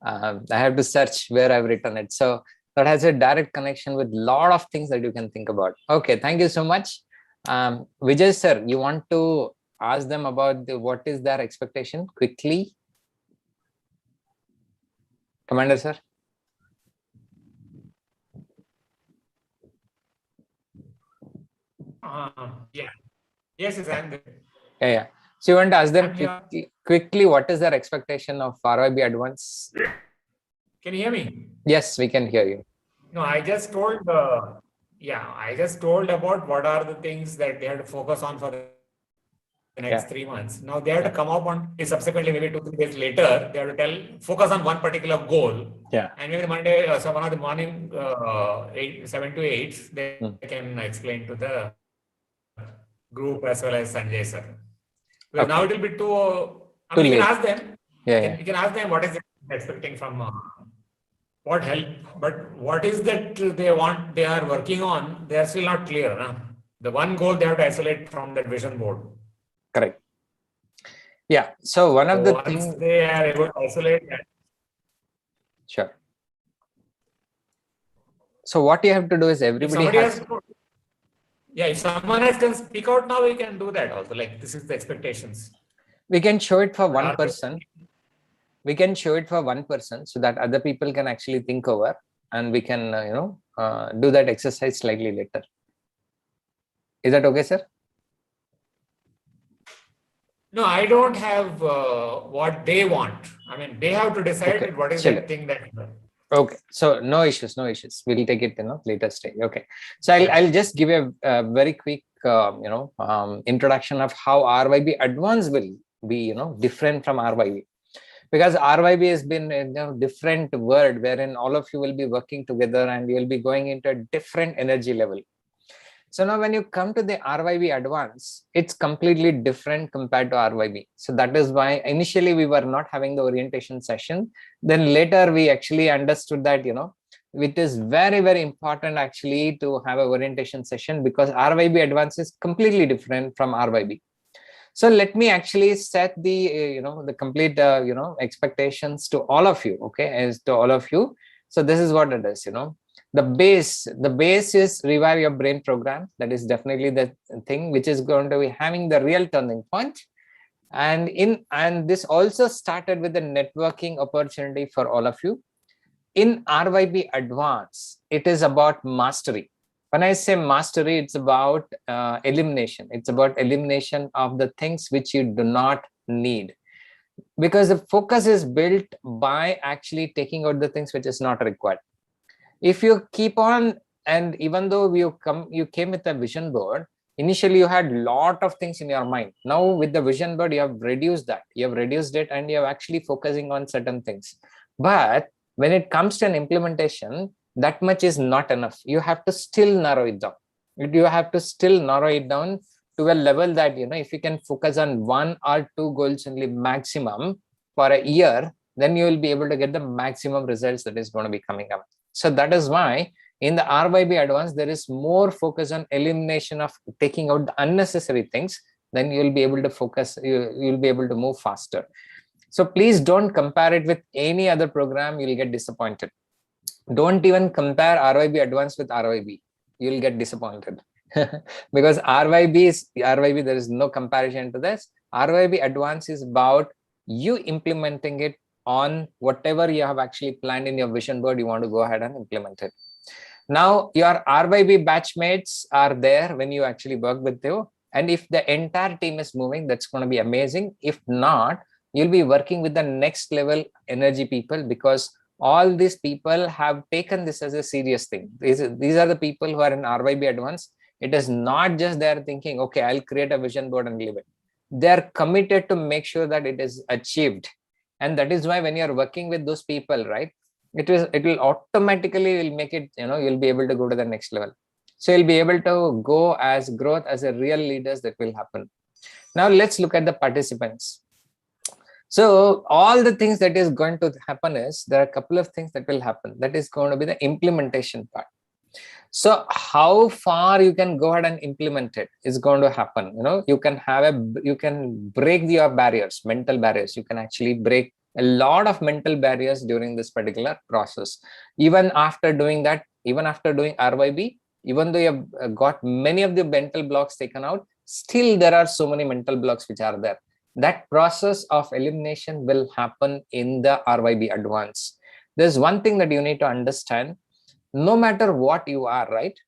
I have to search where I've written it. So that has a direct connection with a lot of things that you can think about. Okay, thank you so much. Vijay sir, you want to ask them about what is their expectation quickly? Commander sir. Yeah. Yes, I'm there. Yeah. So you want to ask them I'm here. quickly what is their expectation of RYB Advance? Can you hear me? Yes, we can hear you. No, I just told, I just told about what are the things that they have to focus on for the next 3 months. Now they have to come up on subsequently, maybe 2-3 days later, they have to focus on one particular goal. Yeah. And maybe Monday, so one of the morning, 7 to 8, they can explain to the group as well as Sanjay sir. Because now it will be too, I mean, you can ask them. You can ask them what is they expecting from what help, but what is that they are working on, they are still not clear. Huh? The one goal they have to isolate from that vision board. Correct. Yeah. So one of the things they are able to isolate that. Sure. So what you have to do is everybody has. If someone else can speak out now, we can do that also. Like this is the expectations. We can show it for one person. We can show it for one person so that other people can actually think over, and we can, do that exercise slightly later. Is that okay, sir? No, I don't have what they want. I mean, they have to decide what is the thing that. Okay, so no issues. We'll take it later stage. Okay, so I'll just give a very quick introduction of how RYB Advance will be different from RYB, because RYB has been a different word wherein all of you will be working together and you will be going into a different energy level. So now when you come to the RYB Advance, it's completely different compared to RYB. So that is why initially we were not having the orientation session. Then later we actually understood that, it is very, very important actually to have an orientation session, because RYB Advance is completely different from RYB. So let me actually set the, the complete, expectations to all of you. Okay, as to all of you. So this is what it is, The base is Revive Your Brain program. That is definitely the thing which is going to be having the real turning point. And this also started with the networking opportunity for all of you. In RYB Advance, it is about mastery. When I say mastery, it's about elimination. It's about elimination of the things which you do not need. Because the focus is built by actually taking out the things which is not required. If you keep on, and even though you came with a vision board, initially you had a lot of things in your mind. Now with the vision board, you have reduced that. You have reduced it and you're actually focusing on certain things. But when it comes to an implementation, that much is not enough. You have to still narrow it down. You have to still narrow it down to a level that, if you can focus on 1 or 2 goals only maximum for a year, then you will be able to get the maximum results that is going to be coming up. So that is why in the RYB Advance, there is more focus on elimination of taking out the unnecessary things. Then you will be able to focus, you'll be able to move faster. So please don't compare it with any other program. You'll get disappointed. Don't even compare RYB Advanced with RYB. You'll get disappointed because RYB, there is no comparison to this. RYB Advanced is about you implementing it on whatever you have actually planned in your vision board. You want to go ahead and implement it. Now your RYB batchmates are there when you actually work with you. And if the entire team is moving, that's going to be amazing. If not, you'll be working with the next level energy people, because all these people have taken this as a serious thing. These are the people who are in RYB Advanced. It is not just they're thinking, okay, I'll create a vision board and leave it. They're committed to make sure that it is achieved. And that is why when you're working with those people, right, it will automatically will make it, you'll be able to go to the next level. So you'll be able to go as growth as a real leaders. That will happen. Now let's look at the participants. So all the things that is going to happen is, there are a couple of things that will happen. That is going to be the implementation part. So how far you can go ahead and implement it is going to happen. You can break your barriers, mental barriers. You can actually break a lot of mental barriers during this particular process. Even after doing that, even after doing RYB, even though you have got many of the mental blocks taken out, still there are so many mental blocks which are there. That process of elimination will happen in the RYB Advanced. There's one thing that you need to understand. No matter what you are, right?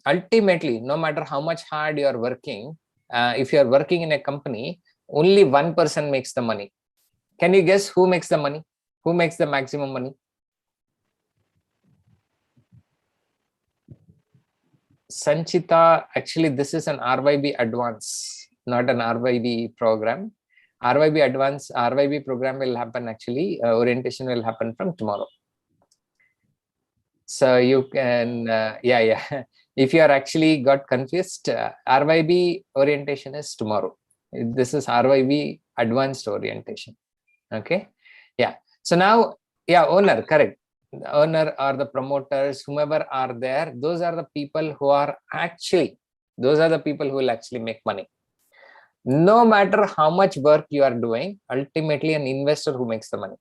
Ultimately, no matter how much hard you are working, if you are working in a company, only one person makes the money. Can you guess who makes the money? Who makes the maximum money? Sanchita, actually, this is an RYB Advanced, not an RYB program. RYB Advanced, RYB program will happen actually, orientation will happen from tomorrow. So you can, if you are actually got confused, RYB orientation is tomorrow. This is RYB Advanced orientation. Okay. Yeah. So now, owner, correct. The owner or the promoters, whomever are there, those are the people who are actually, those are the people who will actually make money. No matter how much work you are doing, ultimately an investor who makes the money.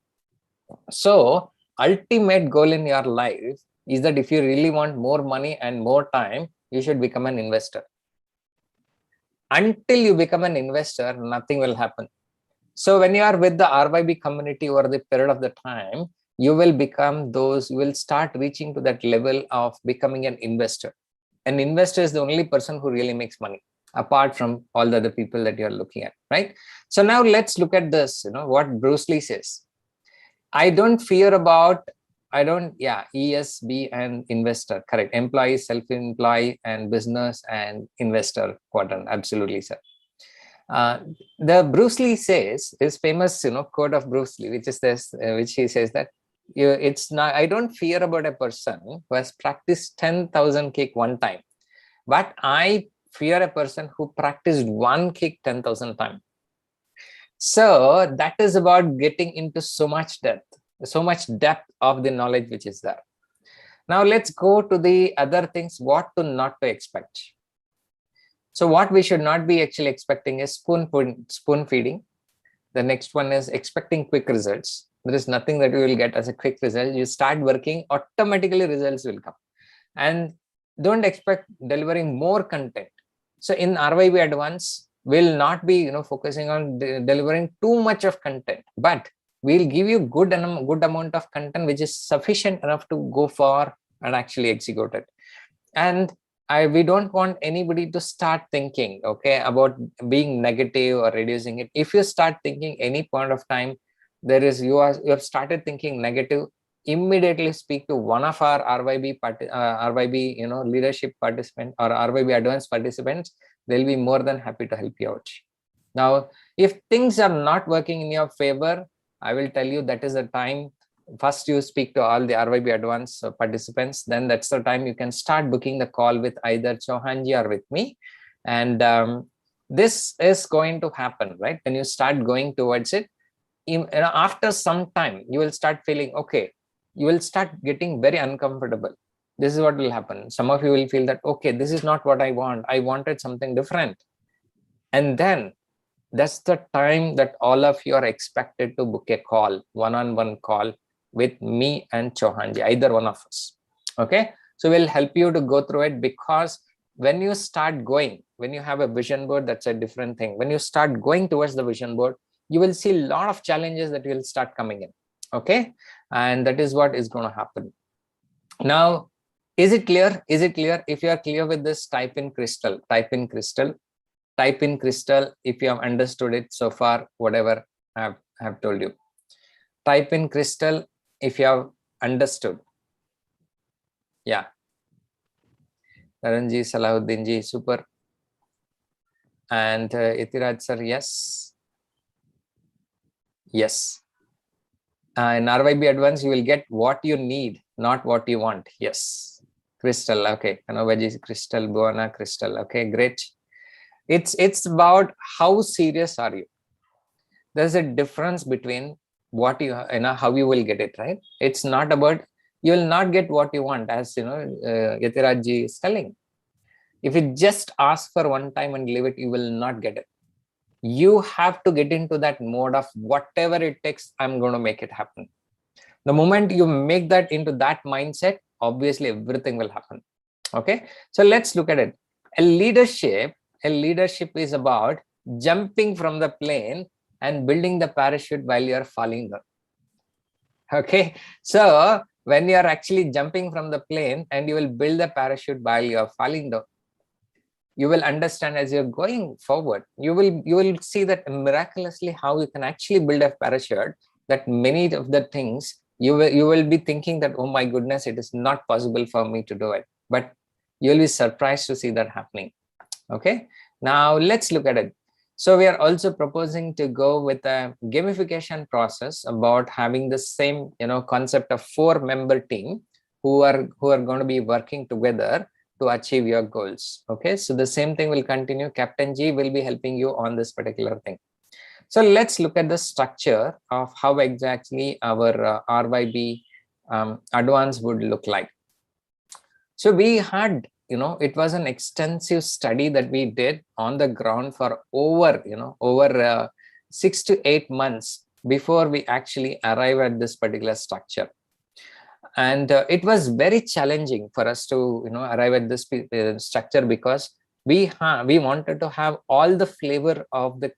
So ultimate goal in your life is that if you really want more money and more time, you should become an investor. Until you become an investor, nothing will happen. So when you are with the RYB community over the period of the time, you will become those, you will start reaching to that level of becoming an investor. An investor is the only person who really makes money, apart from all the other people that you're looking at, right? So now let's look at this, what Bruce Lee says. ESB and investor, correct. Employee, self-employed, and business and investor quadrant. Absolutely, sir. The Bruce Lee says, his famous, quote of Bruce Lee, which is this, which he says that it's not, I don't fear about a person who has practiced 10,000 kick one time, but I fear a person who practiced one kick 10,000 times. So that is about getting into so much depth of the knowledge which is there. Now let's go to the other things, what to not to expect. So what we should not be actually expecting is spoon feeding. The next one is expecting quick results. There is nothing that you will get as a quick result. You start working, automatically results will come. And don't expect delivering more content. So in RYB Advanced, we'll not be focusing on delivering too much of content, but we'll give you good amount of content which is sufficient enough to go for and actually execute it. And we don't want anybody to start thinking, about being negative or reducing it. If you start thinking any point of time, you have started thinking negative, immediately speak to one of our RYB leadership participant or RYB Advanced participants. They'll be more than happy to help you out. Now, if things are not working in your favor, I will tell you that is the time. First, you speak to all the RYB Advanced participants. Then that's the time you can start booking the call with either Chauhanji or with me. And this is going to happen, right? When you start going towards it, after some time, you will start feeling, you will start getting very uncomfortable. This is what will happen. Some of you will feel that, this is not what I want. I wanted something different. And then that's the time that all of you are expected to book a call, one-on-one call with me and Chauhanji, either one of us. Okay, so we'll help you to go through it, because when you start going, when you have a vision board, that's a different thing. When you start going towards the vision board, you will see a lot of challenges that will start coming in. Okay, and that is what is going to happen. Now, is it clear? Is it clear? If you are clear with this, type in crystal, type in crystal, type in crystal if you have understood it so far, whatever I have told you. Type in crystal if you have understood. Yeah. Taranji, Salahuddin ji, super. And Itiraj sir, yes. Yes. In RYB Advance, you will get what you need, not what you want. Yes. Crystal, okay. Kanovaji, crystal, Buana, crystal. Okay, great. It's about how serious are you. There's a difference between what you know, how you will get it, right? It's not about, you will not get what you want, as you know, Yatiraj ji is telling. If you just ask for one time and leave it, you will not get it. You have to get into that mode of whatever it takes, I'm going to make it happen. The moment you make that into that mindset, obviously everything will happen. Okay, so let's look at it. A leadership is about jumping from the plane and building the parachute while you are falling down. Okay, so when you are actually jumping from the plane and you will build the parachute while you are falling down, you will understand as you're going forward, you will see that miraculously how you can actually build a parachute, that many of the things you will be thinking that, oh my goodness, it is not possible for me to do it, but you'll be surprised to see that happening. Okay, now let's look at it. So we are also proposing to go with a gamification process about having the same, you know, concept of 4-member team who are going to be working together to achieve your goals. Okay, so the same thing will continue. Captain G will be helping you on this particular thing. So let's look at the structure of how exactly our RYB advance would look like. So we had, you know, it was an extensive study that we did on the ground for over 6 to 8 months before we actually arrive at this particular structure. And it was very challenging for us to, you know, arrive at this structure, because we wanted to have all the flavor of the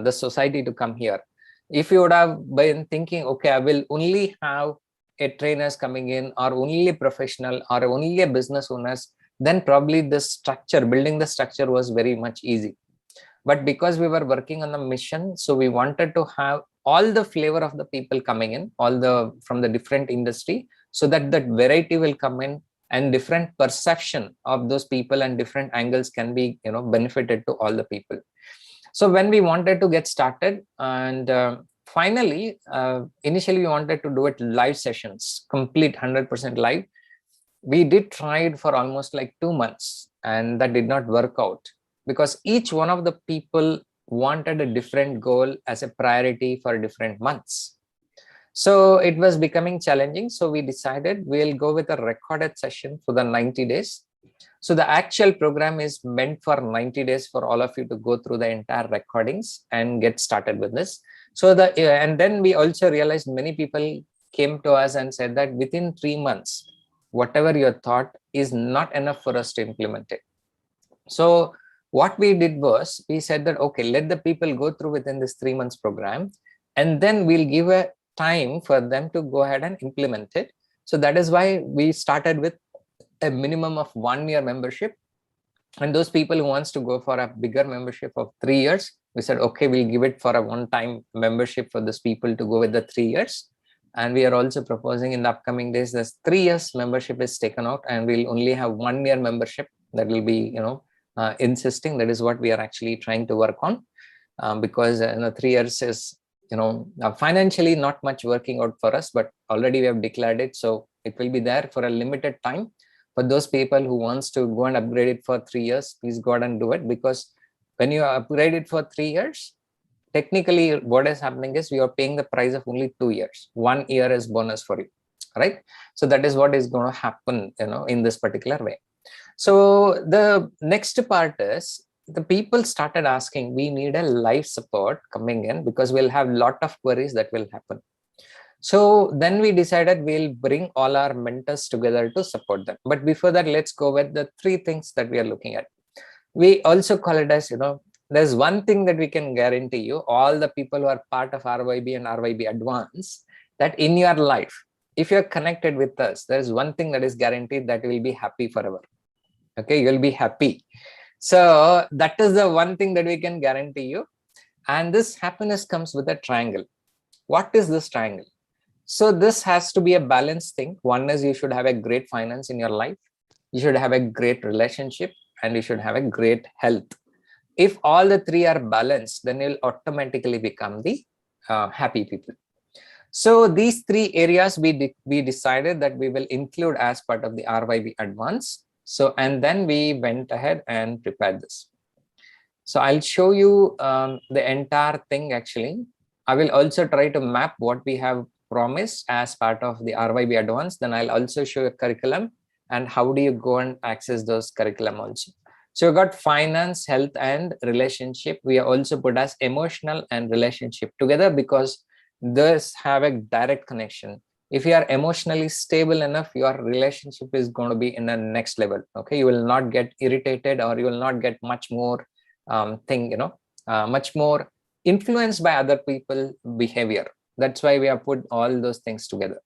the society to come here. If you would have been thinking, okay, I will only have a trainers coming in, or only professional, or only a business owners, then probably the structure, building the structure was very much easy. But because we were working on the mission, so we wanted to have all the flavor of the people coming in, from the different industry, so that that variety will come in, and different perception of those people and different angles can be, you know, benefited to all the people. So when we wanted to get started, and finally, initially we wanted to do it live sessions, complete 100% live. We did try it for almost like 2 months, and that did not work out, because each one of the people wanted a different goal as a priority for different months. So it was becoming challenging. So we decided we'll go with a recorded session for the 90 days. So the actual program is meant for 90 days for all of you to go through the entire recordings and get started with this. So and then we also realized many people came to us and said that within 3 months, whatever you thought is not enough for us to implement it. So what we did was, we said that, okay, let the people go through within this 3 months program, and then we'll give a time for them to go ahead and implement it. So that is why we started with a minimum of 1 year membership. And those people who wants to go for a bigger membership of 3 years, we said, okay, we'll give it for a one-time membership for those people to go with the 3 years. And we are also proposing in the upcoming days, this 3 years membership is taken out, and we'll only have 1 year membership that will be, you know, insisting. That is what we are actually trying to work on, because 3 years is, you know, financially not much working out for us, but already we have declared it. So it will be there for a limited time. For those people who wants to go and upgrade it for 3 years, please go ahead and do it, because when you upgrade it for 3 years, technically what is happening is you are paying the price of only 2 years. 1 year is bonus for you, right? So that is what is going to happen, you know, in this particular way. So the next part is, the people started asking, we need a live support coming in, because we'll have a lot of queries that will happen. So then we decided we'll bring all our mentors together to support them. But before that, let's go with the 3 things that we are looking at. We also call it as, there's one thing that we can guarantee you, all the people who are part of RYB and RYB Advance, that in your life, if you're connected with us, there's one thing that is guaranteed, that you will be happy forever. Okay, you'll be happy. So that is the one thing that we can guarantee you. And this happiness comes with a triangle. What is this triangle? So this has to be a balanced thing. One is you should have a great finance in your life. You should have a great relationship, and you should have a great health. If all the 3 are balanced, then you'll automatically become the happy people. So these 3 areas we decided that we will include as part of the RYB Advance. So, and then we went ahead and prepared this. So I'll show you the entire thing actually. I will also try to map what we have promised as part of the RYB Advance. Then I'll also show you curriculum and how do you go and access those curriculum also. So we got finance, health, and relationship. We also put as emotional and relationship together because those have a direct connection. If you are emotionally stable enough, your relationship is going to be in the next level. Okay, you will not get irritated, or you will not get much more much more influenced by other people's behavior. That's why we have put all those things together.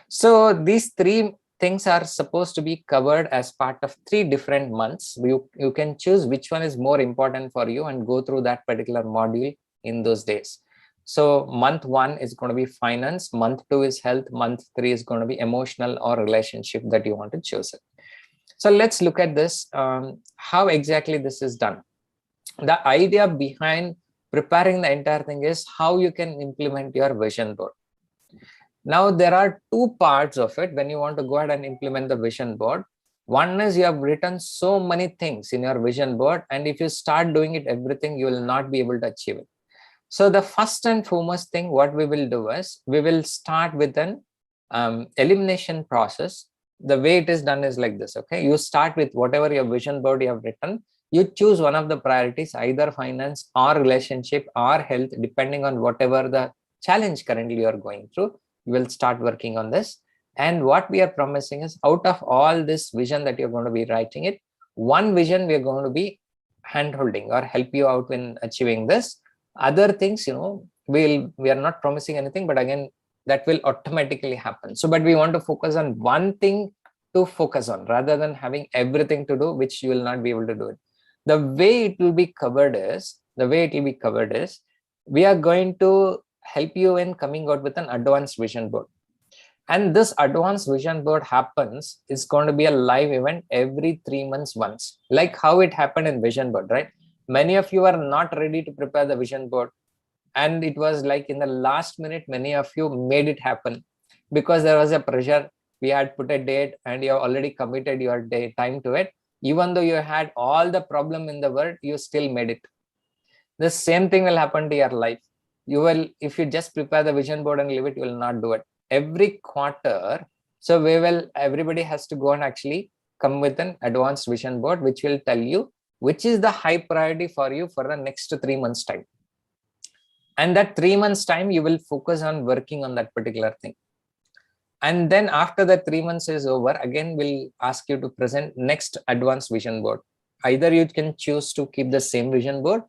So these 3 things are supposed to be covered as part of 3 different months. You can choose which one is more important for you and go through that particular module in those days. So month 1 is going to be finance, month 2 is health, month 3 is going to be emotional or relationship that you want to choose it. So let's look at this, how exactly this is done. The idea behind preparing the entire thing is how you can implement your vision board. Now there are 2 parts of it when you want to go ahead and implement the vision board. One is you have written so many things in your vision board, and if you start doing it everything, you will not be able to achieve it. So the first and foremost thing what we will do is we will start with an elimination process. The way it is done is like this. Okay, you start with whatever your vision board you have written. You choose one of the priorities, either finance or relationship or health, depending on whatever the challenge currently you are going through. You will start working on this. And what we are promising is, out of all this vision that you're going to be writing it, one vision we are going to be hand-holding or help you out in achieving this. Other things, we are not promising anything, but again, that will automatically happen. So, but we want to focus on one thing to focus on rather than having everything to do, which you will not be able to do it. The way it will be covered is, we are going to help you in coming out with an advanced vision board. And this advanced vision board is going to be a live event every 3 months once, like how it happened in vision board, right? Many of you are not ready to prepare the vision board. And it was like in the last minute, many of you made it happen because there was a pressure. We had put a date and you have already committed your time to it. Even though you had all the problem in the world, you still made it. The same thing will happen to your life. You will, if you just prepare the vision board and leave it, you will not do it. Every quarter, so everybody has to go and actually come with an advanced vision board, which will tell you which is the high priority for you for the next 3 months time. And that 3 months time, you will focus on working on that particular thing. And then after the 3 months is over, again, we'll ask you to present next advanced vision board. Either you can choose to keep the same vision board,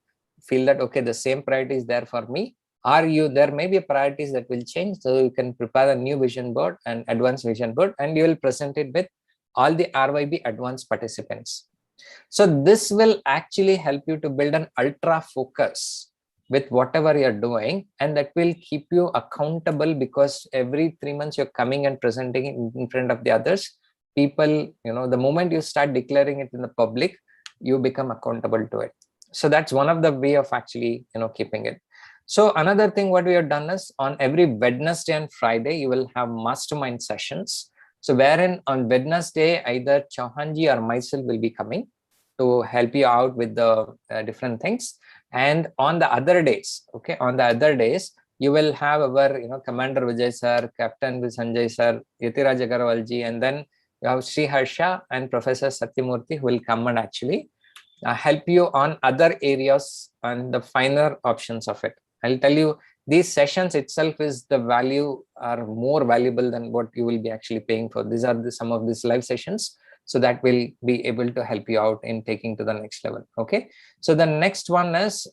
feel that, okay, the same priority is there for me, or there may be priorities that will change. So you can prepare a new vision board and advanced vision board, and you will present it with all the RYB advanced participants. So this will actually help you to build an ultra focus with whatever you're doing, and that will keep you accountable, because every 3 months you're coming and presenting it in front of the others. People, the moment you start declaring it in the public, you become accountable to it. So that's one of the way of actually, keeping it. So another thing what we have done is, on every Wednesday and Friday, you will have mastermind sessions. So wherein on Wednesday, either Chauhanji or myself will be coming to help you out with the different things. And on the other days, you will have our, Commander Vijay sir, Captain Sanjay sir, Yatiraj Agarwalji, and then you have Sri Harsha and Professor Satyamurthy, who will come and actually help you on other areas and the finer options of it. I'll tell you, these sessions itself is the value are more valuable than what you will be actually paying for. These are some of these live sessions. So that will be able to help you out in taking to the next level. Okay. So the next one is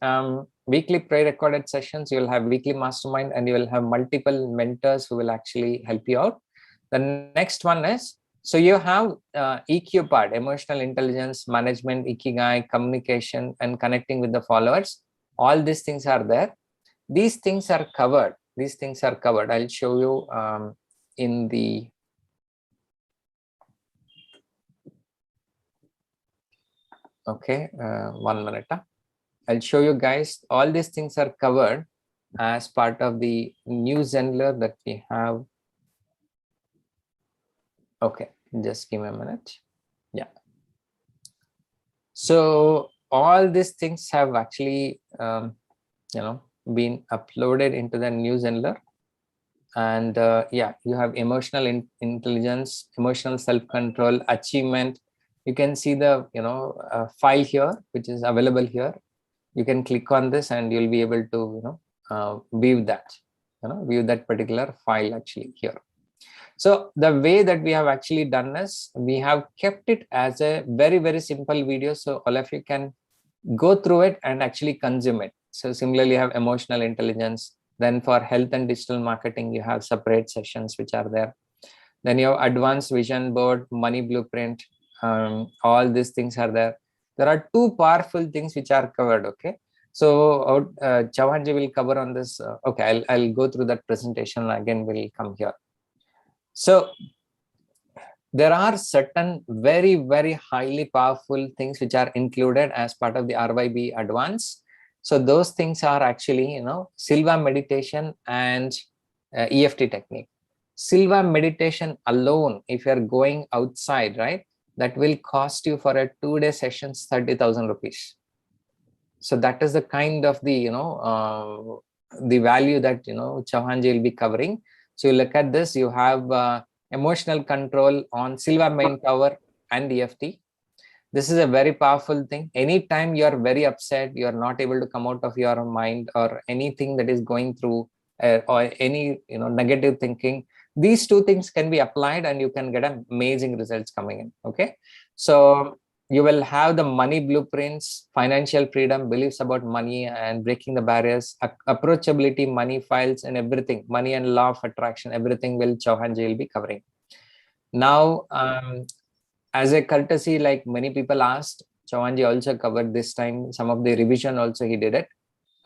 weekly pre-recorded sessions. You will have weekly mastermind and you will have multiple mentors who will actually help you out. The next one is, so you have EQ part, emotional intelligence, management, ikigai, communication, and connecting with the followers. All these things are there. These things are covered. These things are covered. I'll show you in the okay, 1 minute. I'll show you guys. All these things are covered as part of the new Zenler that we have. Okay, just give me a minute. Yeah. So all these things have actually, been uploaded into the new Zenler. And yeah, you have emotional intelligence, emotional self-control, achievement. You can see the file here, which is available here. You can click on this and you'll be able to view that, view that particular file actually here. So the way that we have actually done is we have kept it as a very, very simple video. So all of you can go through it and actually consume it. So similarly, you have emotional intelligence. Then for health and digital marketing, you have separate sessions which are there. Then you have advanced vision board, money blueprint. All these things are there. There are two powerful things which are covered. Okay. So Chauhanji will cover on this. Okay, I'll go through that presentation again. We'll come here. So there are certain very, very highly powerful things which are included as part of the RYB Advance. So those things are actually, Silva meditation and EFT technique. Silva meditation alone, if you're going outside, right, that will cost you for a 2-day sessions 30,000 rupees. So that is the kind of the the value that Chauhanji will be covering. So you look at this, you have emotional control on Silva main power and EFT. This is a very powerful thing. Anytime you are very upset, you are not able to come out of your mind or anything that is going through or any negative thinking, these two things can be applied and you can get amazing results coming in. Okay, so you will have the money blueprints, financial freedom, beliefs about money and breaking the barriers, approachability, money files and everything, money and law of attraction, everything will Chauhanji will be covering. Now, as a courtesy, like many people asked, Chauhanji also covered this time. Some of the revision also he did it.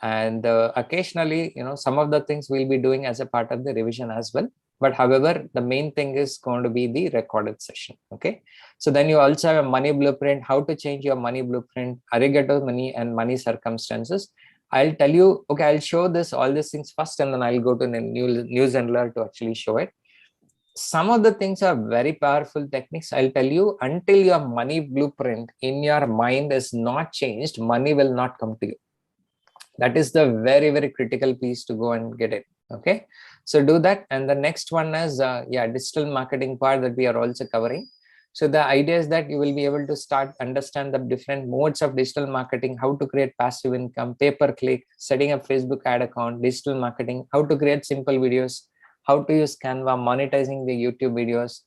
And occasionally, some of the things we'll be doing as a part of the revision as well. But however, the main thing is going to be the recorded session. Okay. So then you also have a money blueprint, how to change your money blueprint, arigato money and money circumstances. I'll tell you, okay, I'll show this, all these things first, and then I'll go to the new Zenler to actually show it. Some of the things are very powerful techniques. I'll tell you, until your money blueprint in your mind is not changed, money will not come to you. That is the very, very critical piece to go and get it. Okay, so do that. And the next one is digital marketing part that we are also covering. So the idea is that you will be able to start understand the different modes of digital marketing, how to create passive income, pay-per-click, setting up Facebook ad account, digital marketing, how to create simple videos, how to use Canva, monetizing the YouTube videos,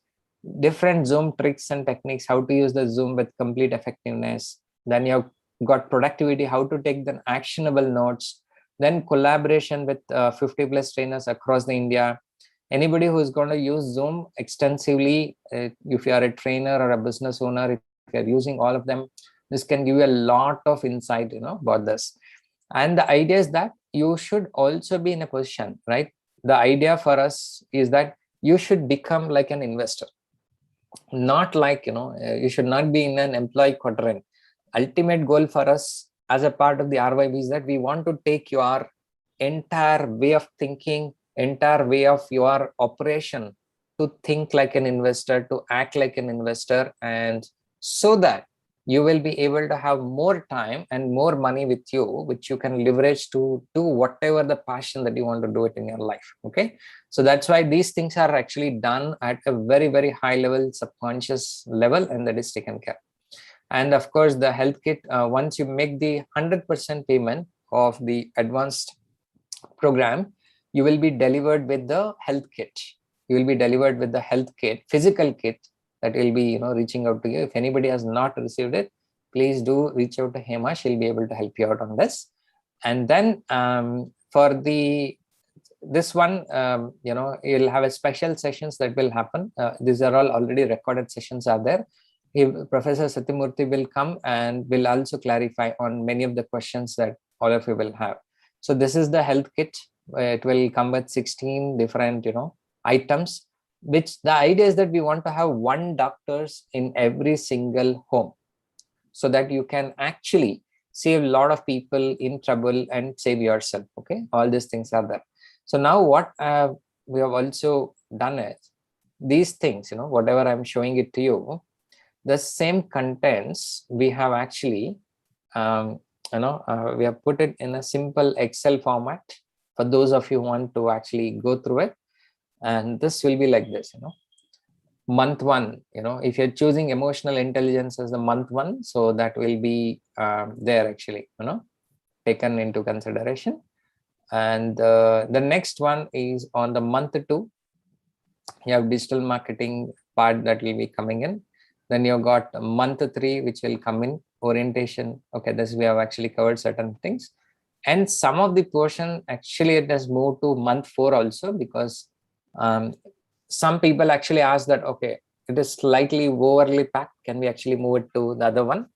different Zoom tricks and techniques, how to use the Zoom with complete effectiveness. Then you have got productivity, how to take the actionable notes, then collaboration with 50 plus trainers across the India. Anybody who is going to use Zoom extensively, if you are a trainer or a business owner, if you are using all of them, this can give you a lot of insight, about this. And the idea is that you should also be in a position, right? The idea for us is that you should become like an investor, not like, you should not be in an employee quadrant. Ultimate goal for us as a part of the RYB is that we want to take your entire way of thinking, entire way of your operation to think like an investor, to act like an investor, and so that you will be able to have more time and more money with you, which you can leverage to do whatever the passion that you want to do it in your life. Okay, so that's why these things are actually done at a very, very high level, subconscious level, and that is taken care. And of course, the health kit, once you make the 100% payment of the advanced program, you will be delivered with the health kit. You will be delivered with the health kit, physical kit, that will be reaching out to you. If anybody has not received it, please do reach out to Hema. She'll be able to help you out on this. And then for this one, you'll have a special sessions that will happen. These are all already recorded sessions are there. Professor Satyamurthy will come and will also clarify on many of the questions that all of you will have. So this is the health kit. It will come with 16 different, items, which the idea is that we want to have one doctors in every single home, so that you can actually save a lot of people in trouble and save yourself. Okay, all these things are there. So now what we have also done is these things, whatever I'm showing it to you, the same contents we have actually, we have put it in a simple Excel format for those of you who want to actually go through it. And this will be like this, month one, if you're choosing emotional intelligence as the month one, so that will be there actually, taken into consideration. And the next one is on the month 2. You have digital marketing part that will be coming in. Then you've got month 3, which will come in orientation. Okay, this we have actually covered certain things. And some of the portion actually it has moved to month 4 also, because some people actually ask that, okay, it is slightly overly packed. Can we actually move it to the other one?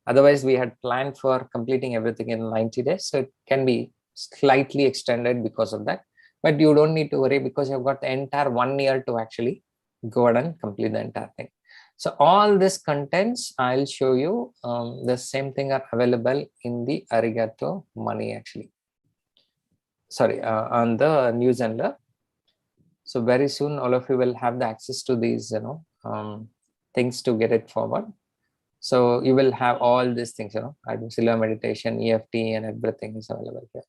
Otherwise, we had planned for completing everything in 90 days. So it can be slightly extended because of that. But you don't need to worry, because you've got the entire 1 year to actually go ahead and complete the entire thing. So all this contents I'll show you. The same thing are available in the Arigato Money actually. Sorry, on the newsletter. So very soon all of you will have the access to these, things to get it forward. So you will have all these things, Silva meditation, EFT, and everything is available here.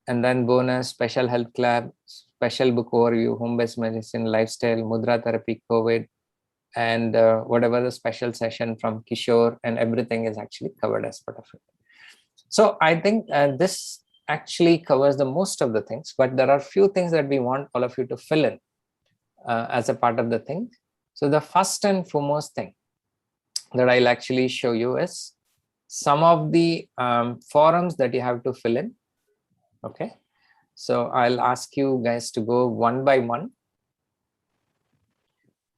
And then bonus, special health club, special book overview, home-based medicine, lifestyle, mudra therapy, COVID, and whatever the special session from Kishore, and everything is actually covered as part of it. So I think this actually covers the most of the things, but there are few things that we want all of you to fill in as a part of the thing. So the first and foremost thing that I'll actually show you is some of the forums that you have to fill in. Okay, so I'll ask you guys to go one by one.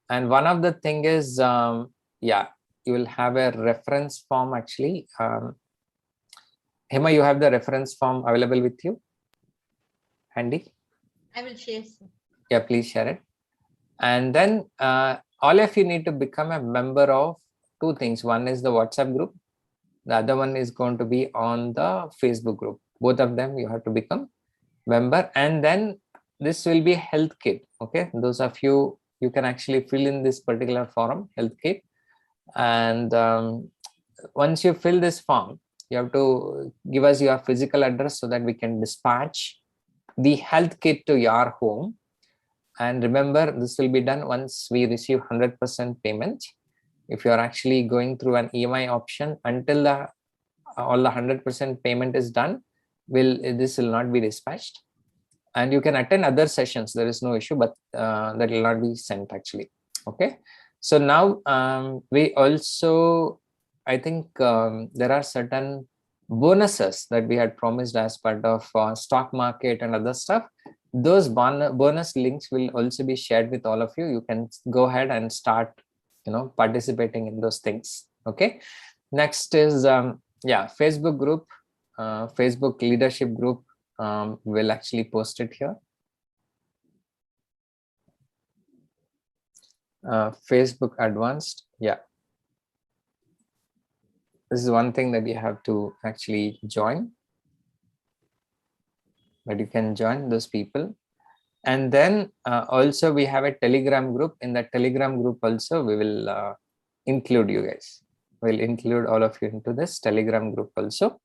And one of the thing is, you will have a reference form actually. Hema, you have the reference form available with you? Handy? I will share, sir. Yeah, please share it. And then all of you need to become a member of 2 things. One is the WhatsApp group. The other one is going to be on the Facebook group. Both of them you have to become member. And then this will be health kit. Okay, those of you can actually fill in this particular form, health kit. And once you fill this form, you have to give us your physical address so that we can dispatch the health kit to your home. And remember, this will be done once we receive 100% payment. If you are actually going through an EMI option, until all the 100% payment is done, this will not be dispatched. And you can attend other sessions, there is no issue, but that will not be sent actually. Okay, so now we also, I think there are certain bonuses that we had promised as part of stock market and other stuff. Those bonus links will also be shared with all of you. You can go ahead and start, participating in those things. Okay, next is Facebook group, Facebook leadership group. We'll actually post it here. Facebook advanced, this is one thing that you have to actually join, but you can join those people. And then also we have a Telegram group. In that Telegram group also we will include you guys. We'll include all of you into this Telegram group also.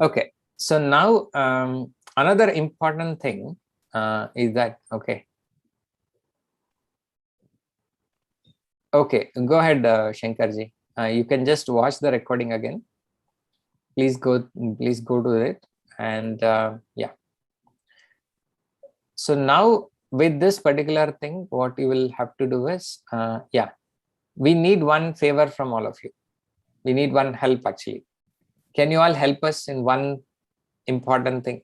Okay, so now another important thing is that, okay, go ahead, Shankarji. You can just watch the recording again. Please go to it. And yeah. So now with this particular thing, what you will have to do is, yeah, we need one favor from all of you. We need one help actually. Can you all help us in one important thing?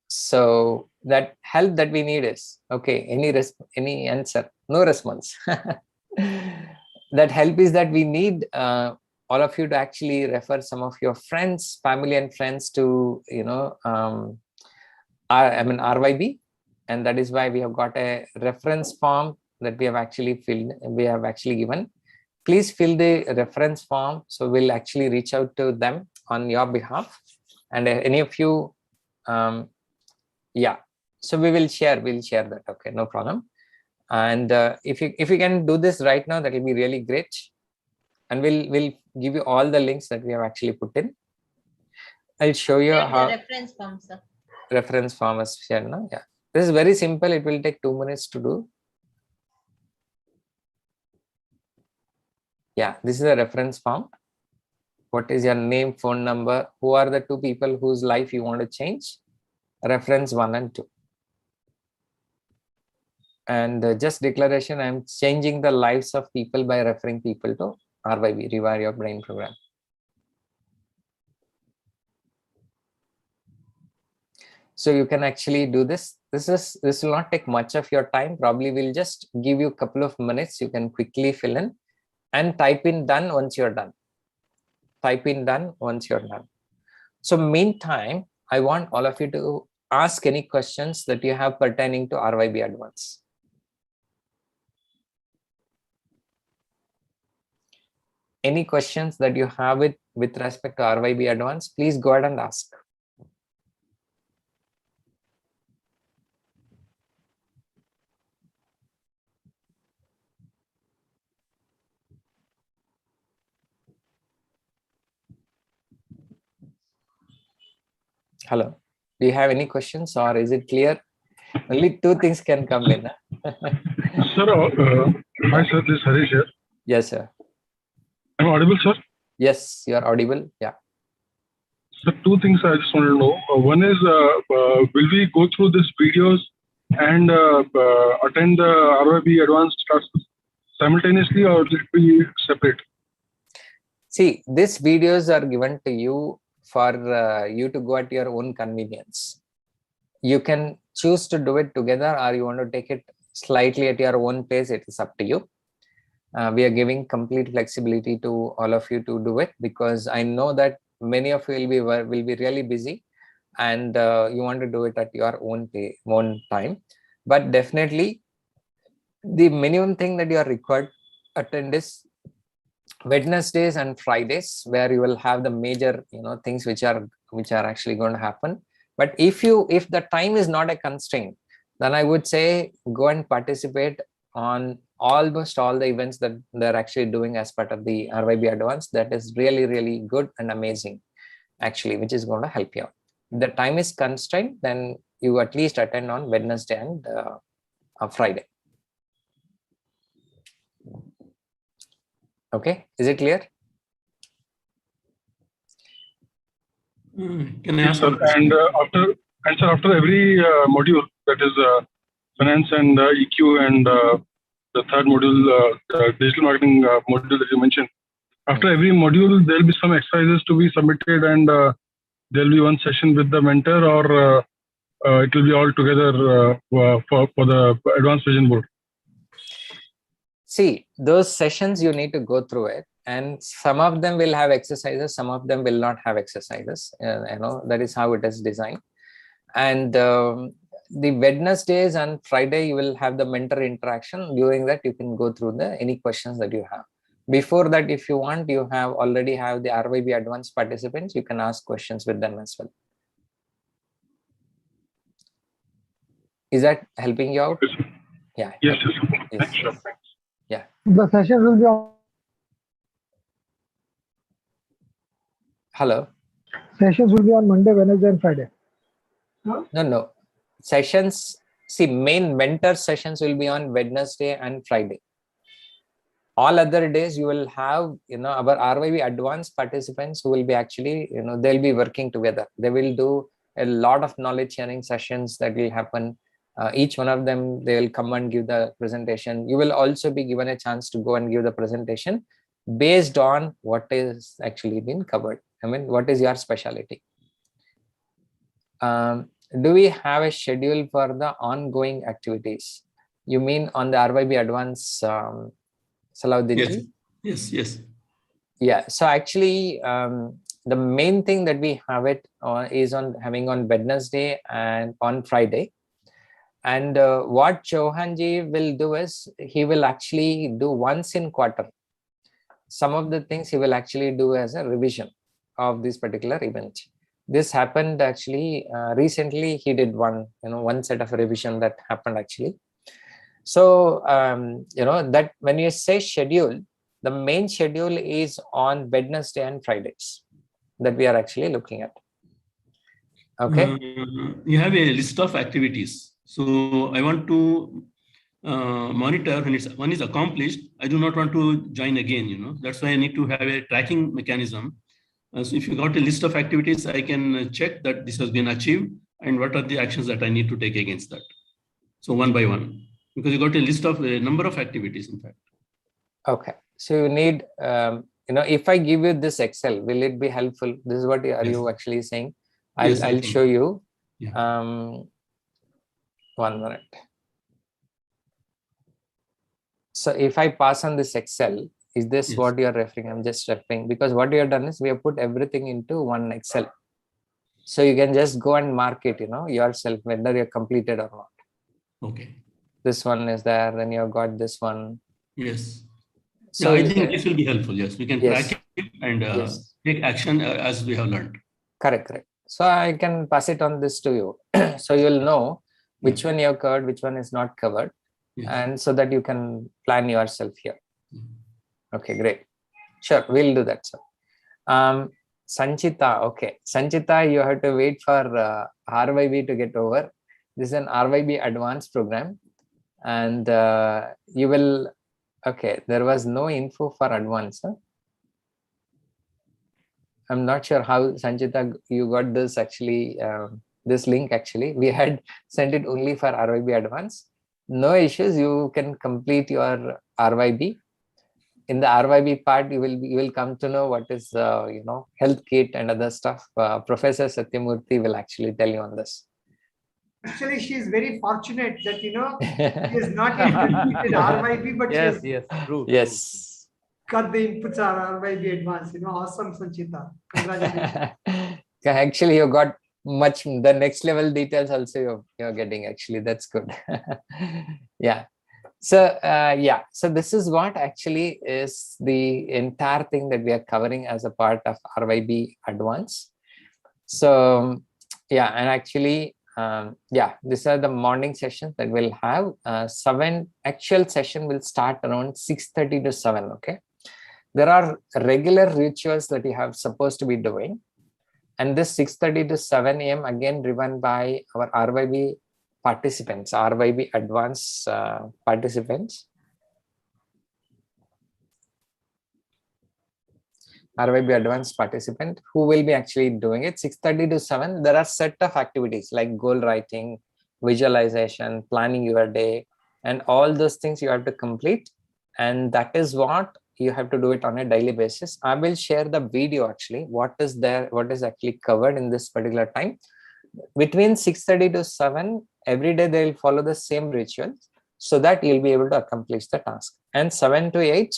So that help that we need is, okay, any answer? No response. That help is that we need all of you to actually refer some of your friends, family and friends to, RYB. And that is why we have got a reference form that we have actually given. Please fill the reference form. So we'll actually reach out to them on your behalf. And any of you, yeah, so we'll share that. Okay, no problem. And if you can do this right now, that will be really great. And we'll give you all the links that we have actually put in. I'll show you how the reference form, sir. Reference form is shared now. Yeah, this is very simple. It will take 2 minutes to do. Yeah, this is a reference form. What is your name, phone number? Who are the 2 people whose life you want to change? Reference 1 and 2. And just declaration, I'm changing the lives of people by referring people to RYB, Rewire Your Brain program. So you can actually do this. This will not take much of your time. Probably we'll just give you a couple of minutes. You can quickly fill in and type in done once you're done. Type in done once you're done. So meantime, I want all of you to ask any questions that you have pertaining to RYB Advance. Any questions that you have with respect to RYB Advance, please go ahead and ask. Hello, do you have any questions or is it clear? Only 2 things can come in. Sir, hi sir, this is Harish here. Yes, sir. I'm audible, sir? Yes, you are audible. Yeah. So 2 things I just wanted to know. One is, will we go through these videos and attend the RYB advanced classes simultaneously, or will it be separate? See, these videos are given to you for you to go at your own convenience. You can choose to do it together, or you want to take it slightly at your own pace. It is up to you. We are giving complete flexibility to all of you to do it, because I know that many of you will be really busy, and you want to do it at your own time. But definitely, the minimum thing that you are required to attend is Wednesdays and Fridays, where you will have the major things which are actually going to happen. But if the time is not a constraint, then I would say go and participate on almost all the events that they're actually doing as part of the RYB Advance. That is really, really good and amazing, actually, which is going to help you out. If the time is constrained, then you at least attend on Wednesday and Friday. Okay, is it clear? Can I ask? Sir, and after every module, that is finance and EQ and the third module, digital marketing module that you mentioned, after every module, there will be some exercises to be submitted, and there will be one session with the mentor, or it will be all together for the advanced vision board. See, those sessions you need to go through it, and some of them will have exercises, some of them will not have exercises. That is how it is designed. And the Wednesdays and Friday, you will have the mentor interaction. During that, you can go through any questions that you have. Before that, if you want, you already have the RYB Advanced participants. You can ask questions with them as well. Is that helping you out? Yeah. Yes. Yes. Sure. Yeah. The session will be on. Hello. Sessions will be on Monday, Wednesday, and Friday. No. Sessions. See, main mentor sessions will be on Wednesday and Friday. All other days you will have, our RYB advanced participants who will be actually, they'll be working together. They will do a lot of knowledge sharing sessions that will happen. Each one of them, they will come and give the presentation. You will also be given a chance to go and give the presentation based on what is actually been covered. I mean, what is your specialty? Do we have a schedule for the ongoing activities? You mean on the RYB advance, Salahuddin? Yes. Yeah. So actually, the main thing that we have it is having on Wednesday and on Friday. And what Chauhanji will do is he will actually do once in quarter. Some of the things he will actually do as a revision of this particular event. This happened actually recently. He did one set of revision that happened actually. So, that when you say schedule, the main schedule is on Wednesday and Fridays that we are actually looking at. Okay. You have a list of activities. So I want to monitor when one is accomplished. I do not want to join again, That's why I need to have a tracking mechanism. So if you got a list of activities, I can check that this has been achieved and what are the actions that I need to take against that. So one by one, because you got a list of a number of activities, in fact. Okay. So you need, if I give you this Excel, will it be helpful? This is what are you actually saying? I'll show you. Yeah. 1 minute. So if I pass on this Excel, is this what you're referring? I'm just referring because what we have done is we have put everything into one Excel. So you can just go and mark it, yourself, whether you're completed or not. Okay. This one is there, then you've got this one. Yes. So I think this will be helpful. Yes, we can Yes. track it and take action as we have learned. Correct. So I can pass it on this to you. So you'll know which one you have covered, which one is not covered. Yes. And so that you can plan yourself here. Okay, great. Sure, we'll do that, sir. Sanchita, okay. Sanchita, you have to wait for RYB to get over. This is an RYB advanced program. And you will, okay, there was no info for advance. Huh? I'm not sure how, Sanchita, you got this actually, this link actually. We had sent it only for RYB advance. No issues, you can complete your RYB. In the RYB part, you will come to know what is, health kit and other stuff. Professor Satyamurthy will actually tell you on this. Actually, she is very fortunate that, she is not yet completed RYB, but she has true. Yes. got the inputs are RYB advanced. Awesome, Sanchita. Congratulations. Actually, you got much, the next level details also you're getting actually. That's good. Yeah. So, so this is what actually is the entire thing that we are covering as a part of RYB Advance. So, yeah, and actually, these are the morning sessions that we'll have. 7 actual session will start around 6:30 to 7. Okay. There are regular rituals that you have supposed to be doing. And this 6:30 to 7 a.m. again driven by our RYB participants, RYB advanced participants. RYB advanced participant who will be actually doing it 6:30 to 7. There are set of activities like goal writing, visualization, planning your day, and all those things you have to complete. And that is what you have to do it on a daily basis. I will share the video actually, what is there, what is actually covered in this particular time. Between 6:30 to 7, every day they will follow the same rituals so that you'll be able to accomplish the task. And 7 to 8,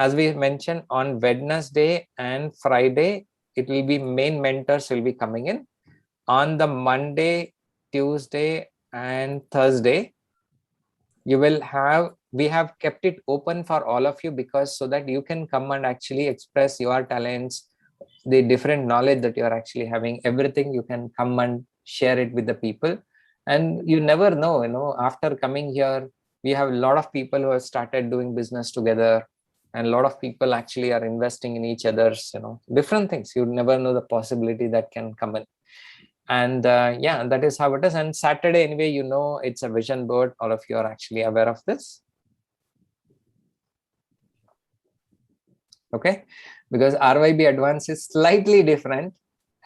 as we mentioned, on Wednesday and Friday, it will be main mentors will be coming in. On the Monday, Tuesday, and Thursday, you will have, we have kept it open for all of you because so that you can come and actually express your talents, the different knowledge that you are actually having, everything you can come and share it with the people. And you never know, after coming here, we have a lot of people who have started doing business together, and a lot of people actually are investing in each other's, different things. You never know the possibility that can come in. And that is how it is. And Saturday, anyway, it's a vision board. All of you are actually aware of this. Okay, because RYB advanced is slightly different,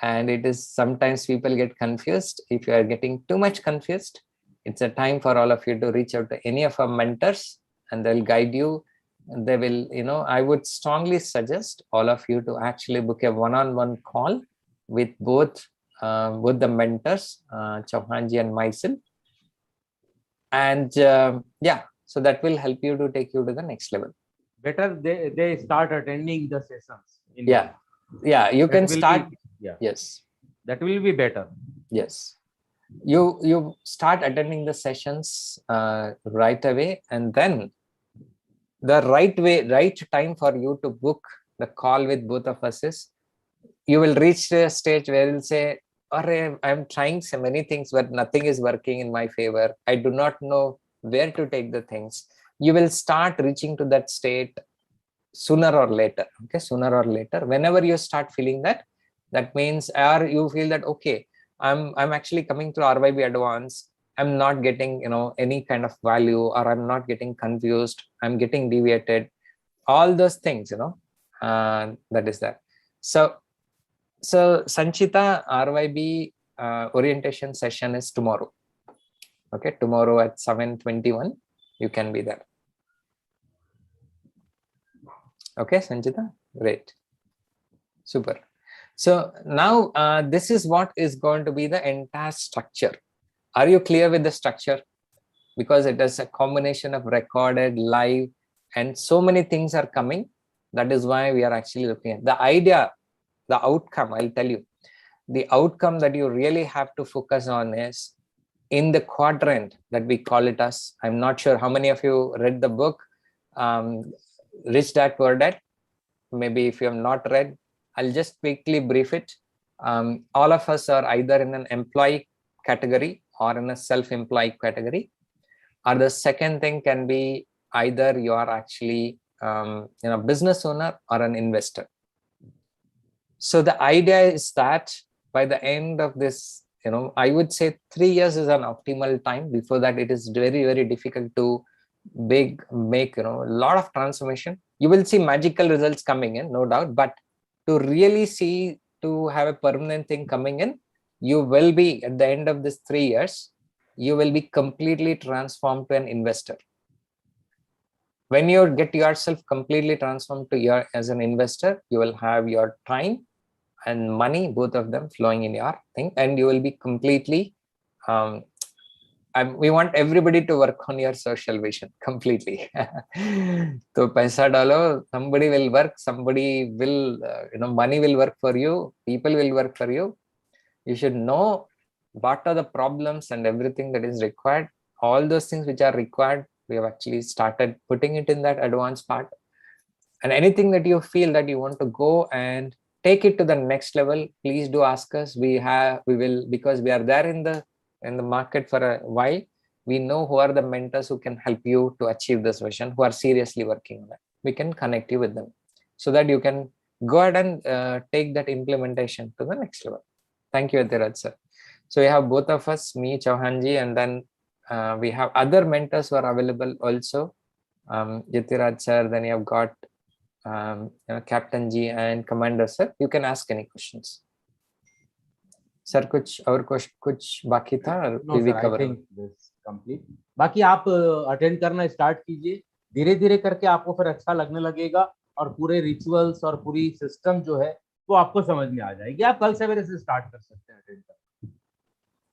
and it is sometimes people get confused. If you are getting too much confused, it's a time for all of you to reach out to any of our mentors, and they'll guide you. And they will, I would strongly suggest all of you to actually book a one-on-one call with both the mentors, Chauhanji and myself. And yeah, so that will help you to take you to the next level. Better they start attending the sessions. Yeah, you can start. Yeah. Yes, that will be better. Yes, you start attending the sessions right away, and then the right time for you to book the call with both of us is, you will reach a stage where you'll say, I'm trying so many things, but nothing is working in my favor. I do not know where to take the things. You will start reaching to that state sooner or later. Okay, sooner or later. Whenever you start feeling that, that means, or you feel that, okay, I'm actually coming to RYB Advanced. I'm not getting, any kind of value, or I'm not getting confused. I'm getting deviated. All those things, that is that. So Sanchita, RYB orientation session is tomorrow. Okay, tomorrow at 7:21, you can be there. Okay, Sanchita, great, super. So now this is what is going to be the entire structure. Are you clear with the structure? Because it is a combination of recorded, live, and so many things are coming. That is why we are actually looking at the idea, the outcome. I'll tell you, the outcome that you really have to focus on is in the quadrant that we call it as, I'm not sure how many of you read the book, Rich Dad Poor Dad. Maybe if you have not read, I'll just quickly brief it. All of us are either in an employee category or in a self-employed category. Or the second thing can be either you are actually business owner or an investor. So the idea is that by the end of this, I would say 3 years is an optimal time. Before that, it is very, very difficult to make a lot of transformation. You will see magical results coming in, no doubt, but to really see, to have a permanent thing coming in, you will be, at the end of this 3 years, you will be completely transformed to an investor. When you get yourself completely transformed to as an investor, you will have your time and money, both of them flowing in your thing, and you will be completely, we want everybody to work on your social vision completely. So paisa dalo, somebody will work, somebody will, money will work for you, people will work for you. You should know what are the problems and everything that is required. All those things which are required, we have actually started putting it in that advanced part. And anything that you feel that you want to go and take it to the next level, please do ask us. We will, because we are there in the market for a while. We know who are the mentors who can help you to achieve this vision, who are seriously working on it. We can connect you with them so that you can go ahead and take that implementation to the next level. Thank you, Yatiraj sir. So we have both of us, me, Chauhanji, and then we have other mentors who are available also. Yatiraj sir, then you have got Captain G and Commander sir. You can ask any questions. Sir, कुछ बाकी था? No, sir, I think this complete. बाकी आप attend करना start कीजिए, धीरे धीरे करके आपको फिर अच्छा लगने लगेगा और पूरे रिचुअल्स और पूरी सिस्टम जो है वो आपको समझ में आ जाएगी. आप कल सवेरे से स्टार्ट कर सकते हैं अटेंड करना.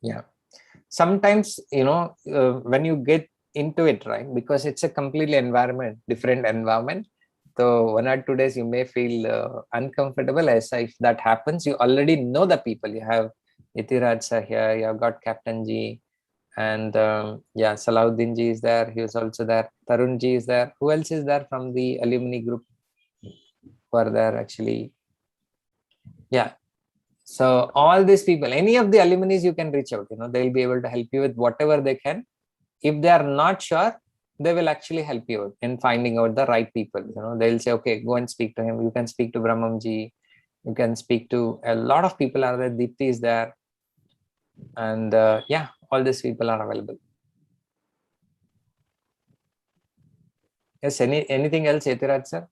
Yeah, sometimes when you get into it, right, because it's a completely different environment. So 1 or 2 days you may feel uncomfortable. As if that happens, you already know the people. You have Yatiraj sir here, you have got Captain G, and Salahuddin Ji is there. He was also there. Tarun Ji is there. Who else is there from the alumni group who are there actually? Yeah. So all these people, any of the alumni, you can reach out. They'll be able to help you with whatever they can. If they are not sure, they will actually help you out in finding out the right people. They'll say, okay, go and speak to him. You can speak to Brahmam Ji. You can speak to a lot of people are there. Deepti is there. And all these people are available. Yes, anything else, Yatiraj sir?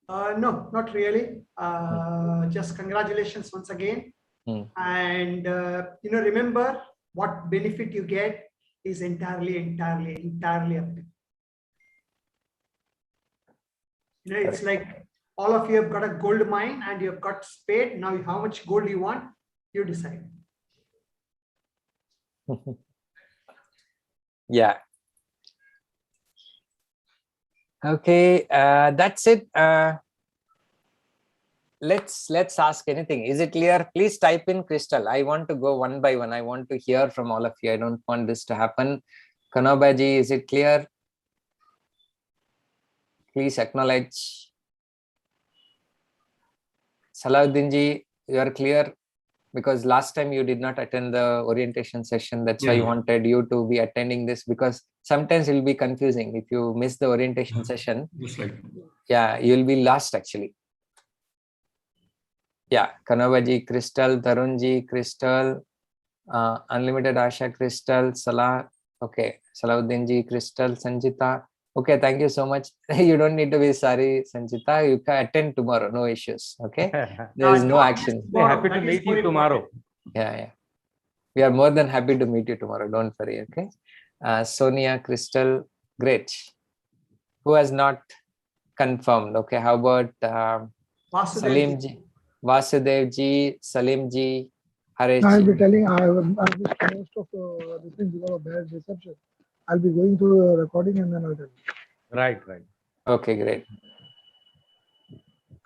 No, not really. Just congratulations once again. And remember, what benefit you get is entirely up to you. It's like all of you have got a gold mine and you've got spade. Now, how much gold you want, you decide. Yeah. Okay, that's it. Let's ask anything. Is it clear? Please type in Crystal. I want to go one by one. I want to hear from all of you. I don't want this to happen. Kanobaji, is it clear? Please acknowledge. Salahuddinji, you are clear? Because last time you did not attend the orientation session. That's why I wanted you to be attending this, because sometimes it will be confusing. If you miss the orientation session, yeah, you will be lost actually. Yeah, Kanabaji, Crystal, Tarunji, Crystal, Unlimited Asha, Crystal, Salah, okay, Salahuddinji, Crystal, Sanjita. Okay, thank you so much. You don't need to be sorry, Sanjita. You can attend tomorrow, no issues. Okay, there is no action. We're happy to meet you tomorrow. Yeah. We are more than happy to meet you tomorrow. Don't worry. Okay. Sonia, Crystal, great. Who has not confirmed? Okay. How about Salimji, Vasudevji, Salimji, Hareshji? I'll be telling. I missed most of the things because of bad reception. I'll be going through the recording and then I'll tell you. Right. Okay, great.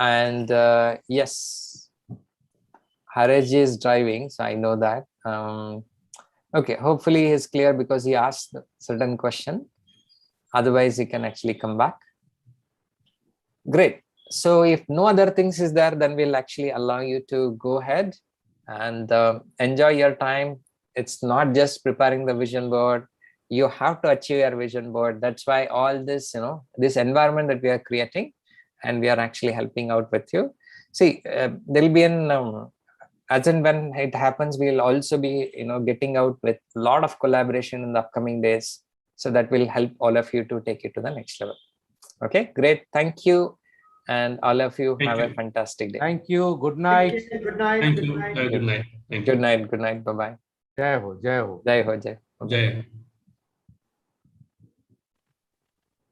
And yes, Hareshji is driving, so I know that. Okay, hopefully he's clear because he asked a certain question. Otherwise, he can actually come back. Great. So if no other things is there, then we'll actually allow you to go ahead and enjoy your time. It's not just preparing the vision board. You have to achieve your vision board. That's why all this, this environment that we are creating, and we are actually helping out with you. See, there'll be an, as and when it happens, we'll also be, getting out with a lot of collaboration in the upcoming days. So that will help all of you to take it to the next level. Okay, great. Thank you. And all of you have a fantastic day. Thank you. Good night. Good night. Thank Good you. night. Good night. Thank you. Good night. Bye-bye. Jai Ho. Jai Ho. Jai Ho.